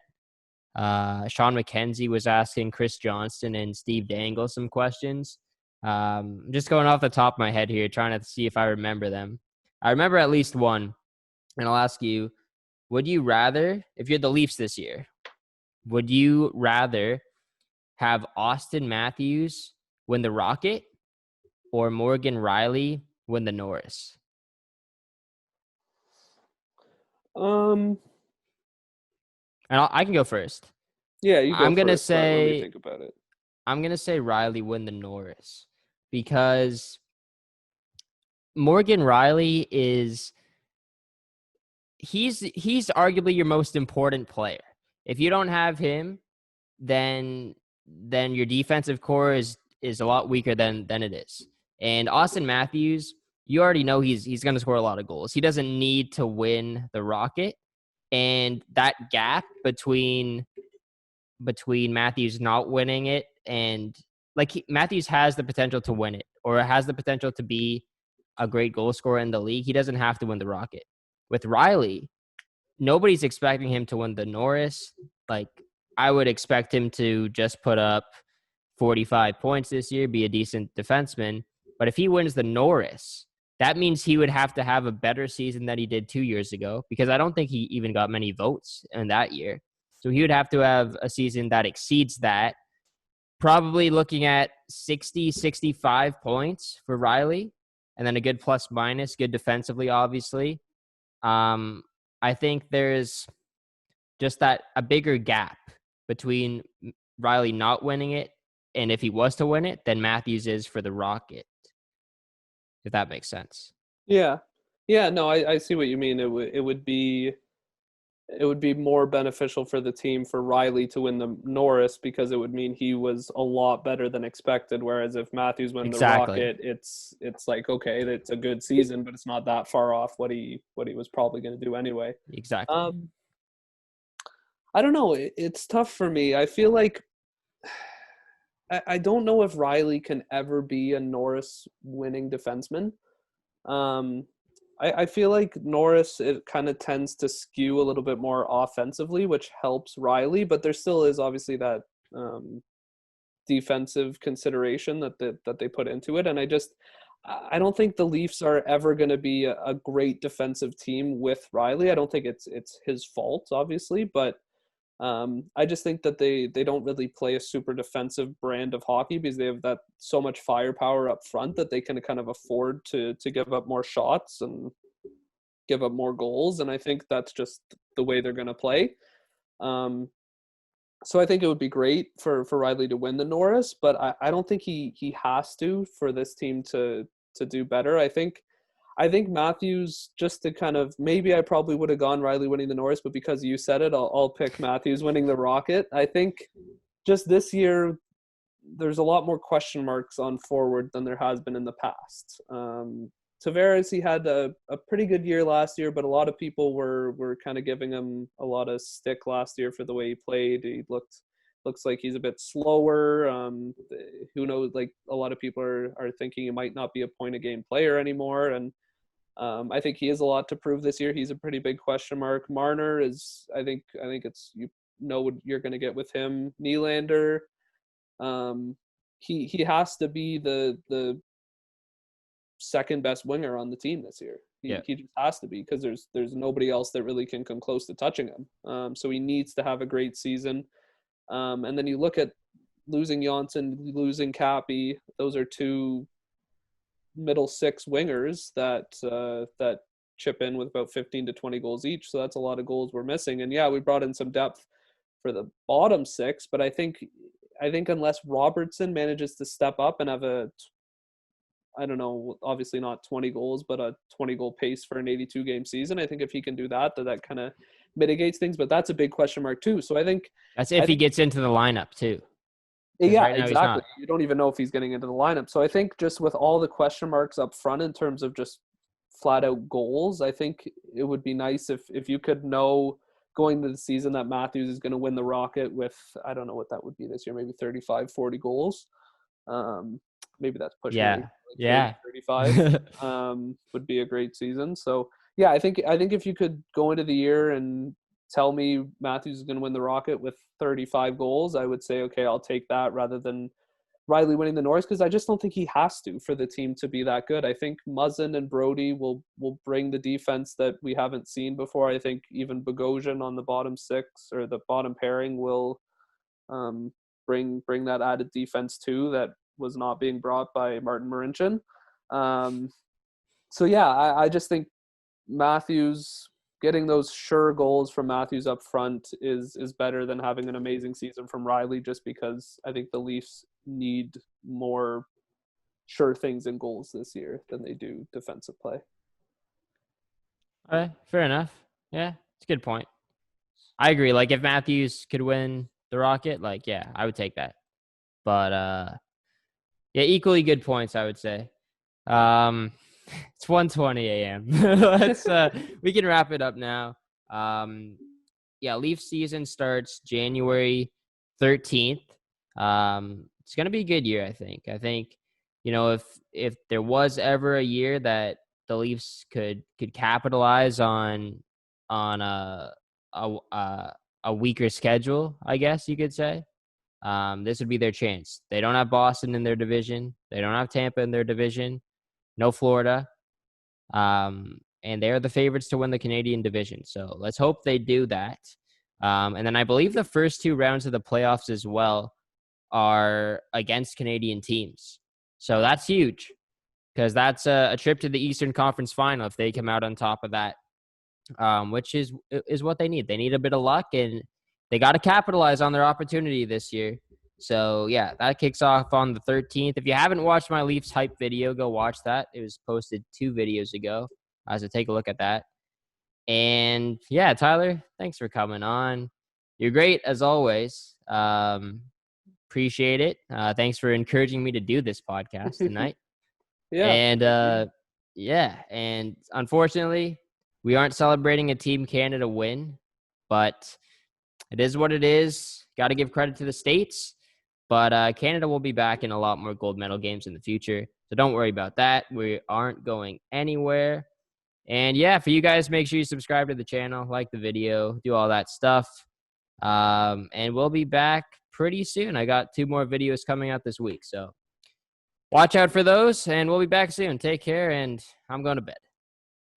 Sean McKenzie was asking Chris Johnston and Steve Dangle some questions. Just going off the top of my head here, trying to see if I remember them. I remember at least one, and I'll ask you, would you rather, if you're the Leafs this year, would you rather have Austin Matthews win the Rocket or Morgan Riley win the Norris? And I can go first. Yeah, you go I'm gonna first, let me say think about it. I'm gonna say Riley win the Norris because Morgan Riley he's arguably your most important player. If you don't have him, then your defensive core is a lot weaker than it is. And Austin Matthews, you already know he's going to score a lot of goals. He doesn't need to win the Rocket, and that gap between Matthews not winning it and Matthews has the potential to win it or has the potential to be a great goal scorer in the league. He doesn't have to win the Rocket. With Riley, nobody's expecting him to win the Norris. Like, I would expect him to just put up 45 points this year, be a decent defenseman. But if he wins the Norris, that means he would have to have a better season than he did 2 years ago, because I don't think he even got many votes in that year. So he would have to have a season that exceeds that, probably looking at 60, 65 points for Riley, and then a good plus minus, good defensively, obviously. I think there's just a bigger gap between Riley not winning it, and if he was to win it, then Matthews is for the Rocket, if that makes sense. Yeah. No, I see what you mean. It would be more beneficial for the team for Riley to win the Norris, because it would mean he was a lot better than expected. Whereas if Matthews wins the Rocket, it's like, okay, it's a good season, but it's not that far off what he was probably going to do anyway. Exactly. I don't know. It's tough for me. I feel like I don't know if Riley can ever be a Norris winning defenseman. I feel like Norris, it kind of tends to skew a little bit more offensively, which helps Riley, but there still is obviously that defensive consideration that they put into it. And I don't think the Leafs are ever going to be a great defensive team with Riley. I don't think it's his fault, obviously, but I just think that they don't really play a super defensive brand of hockey, because they have that so much firepower up front that they can kind of afford to give up more shots and give up more goals. And I think that's just the way they're going to play. So I think it would be great for Riley to win the Norris, but I don't think he has to for this team to do better. I think Matthews, just to kind of, maybe I probably would have gone Riley winning the Norris, but because you said it, I'll pick Matthews winning the Rocket. I think just this year, there's a lot more question marks on forward than there has been in the past. Tavares, he had a pretty good year last year, but a lot of people were kind of giving him a lot of stick last year for the way he played. He looks like he's a bit slower. Who knows? Like, a lot of people are thinking he might not be a point a game player anymore, and I think he has a lot to prove this year. He's a pretty big question mark. Marner is, I think it's, you know what you're going to get with him. Nylander, he has to be the second best winger on the team this year. He just has to be, because there's nobody else that really can come close to touching him. So he needs to have a great season. And then you look at losing Johnson, losing Cappy. Those are two middle six wingers that chip in with about 15 to 20 goals each. So that's a lot of goals we're missing. And yeah, we brought in some depth for the bottom six, but I think unless Robertson manages to step up and have I don't know, obviously not 20 goals, but a 20 goal pace for an 82 game season. I think if he can do that kind of mitigates things, but that's a big question mark too. So I think that's if he gets into the lineup too. Yeah, right, exactly. You don't even know if he's getting into the lineup. So I think just with all the question marks up front in terms of just flat out goals, I think it would be nice if you could know going into the season that Matthews is going to win the Rocket with, I don't know what that would be this year, maybe 35, 40 goals. Maybe that's pushing it. Like 30, 35 would be a great season. So yeah, I think if you could go into the year and tell me Matthews is going to win the Rocket with 35 goals, I would say, okay, I'll take that rather than Riley winning the Norris, because I just don't think he has to for the team to be that good. I think Muzzin and Brody will bring the defense that we haven't seen before. I think even Bogosian on the bottom six or the bottom pairing will bring that added defense too that was not being brought by Martin Marincin. So yeah, I just think Matthews, getting those sure goals from Matthews up front is better than having an amazing season from Riley, just because I think the Leafs need more sure things in goals this year than they do defensive play. All right, fair enough. Yeah, it's a good point. I agree. Like, if Matthews could win the Rocket, like, yeah, I would take that. But yeah, equally good points, I would say. It's 1:20 a.m. Let's we can wrap it up now. Yeah, Leaf season starts January 13th. It's gonna be a good year, I think. I think, you know, if there was ever a year that the Leafs could capitalize on a weaker schedule, I guess you could say, this would be their chance. They don't have Boston in their division. They don't have Tampa in their division. No Florida. And they're the favorites to win the Canadian division. So let's hope they do that. And then I believe the first two rounds of the playoffs as well are against Canadian teams. So that's huge, because that's a trip to the Eastern Conference Final if they come out on top of that, which is what they need. They need a bit of luck, and they got to capitalize on their opportunity this year. So, yeah, that kicks off on the 13th. If you haven't watched my Leafs hype video, go watch that. It was posted 2 videos ago. So take a look at that. And, yeah, Tyler, thanks for coming on. You're great, as always. Appreciate it. Thanks for encouraging me to do this podcast tonight. Yeah. And, yeah, and unfortunately, we aren't celebrating a Team Canada win, but it is what it is. Got to give credit to the States. But Canada will be back in a lot more gold medal games in the future. So don't worry about that. We aren't going anywhere. And, yeah, for you guys, make sure you subscribe to the channel, like the video, do all that stuff. And we'll be back pretty soon. I got 2 more videos coming out this week. So watch out for those, and we'll be back soon. Take care, and I'm going to bed.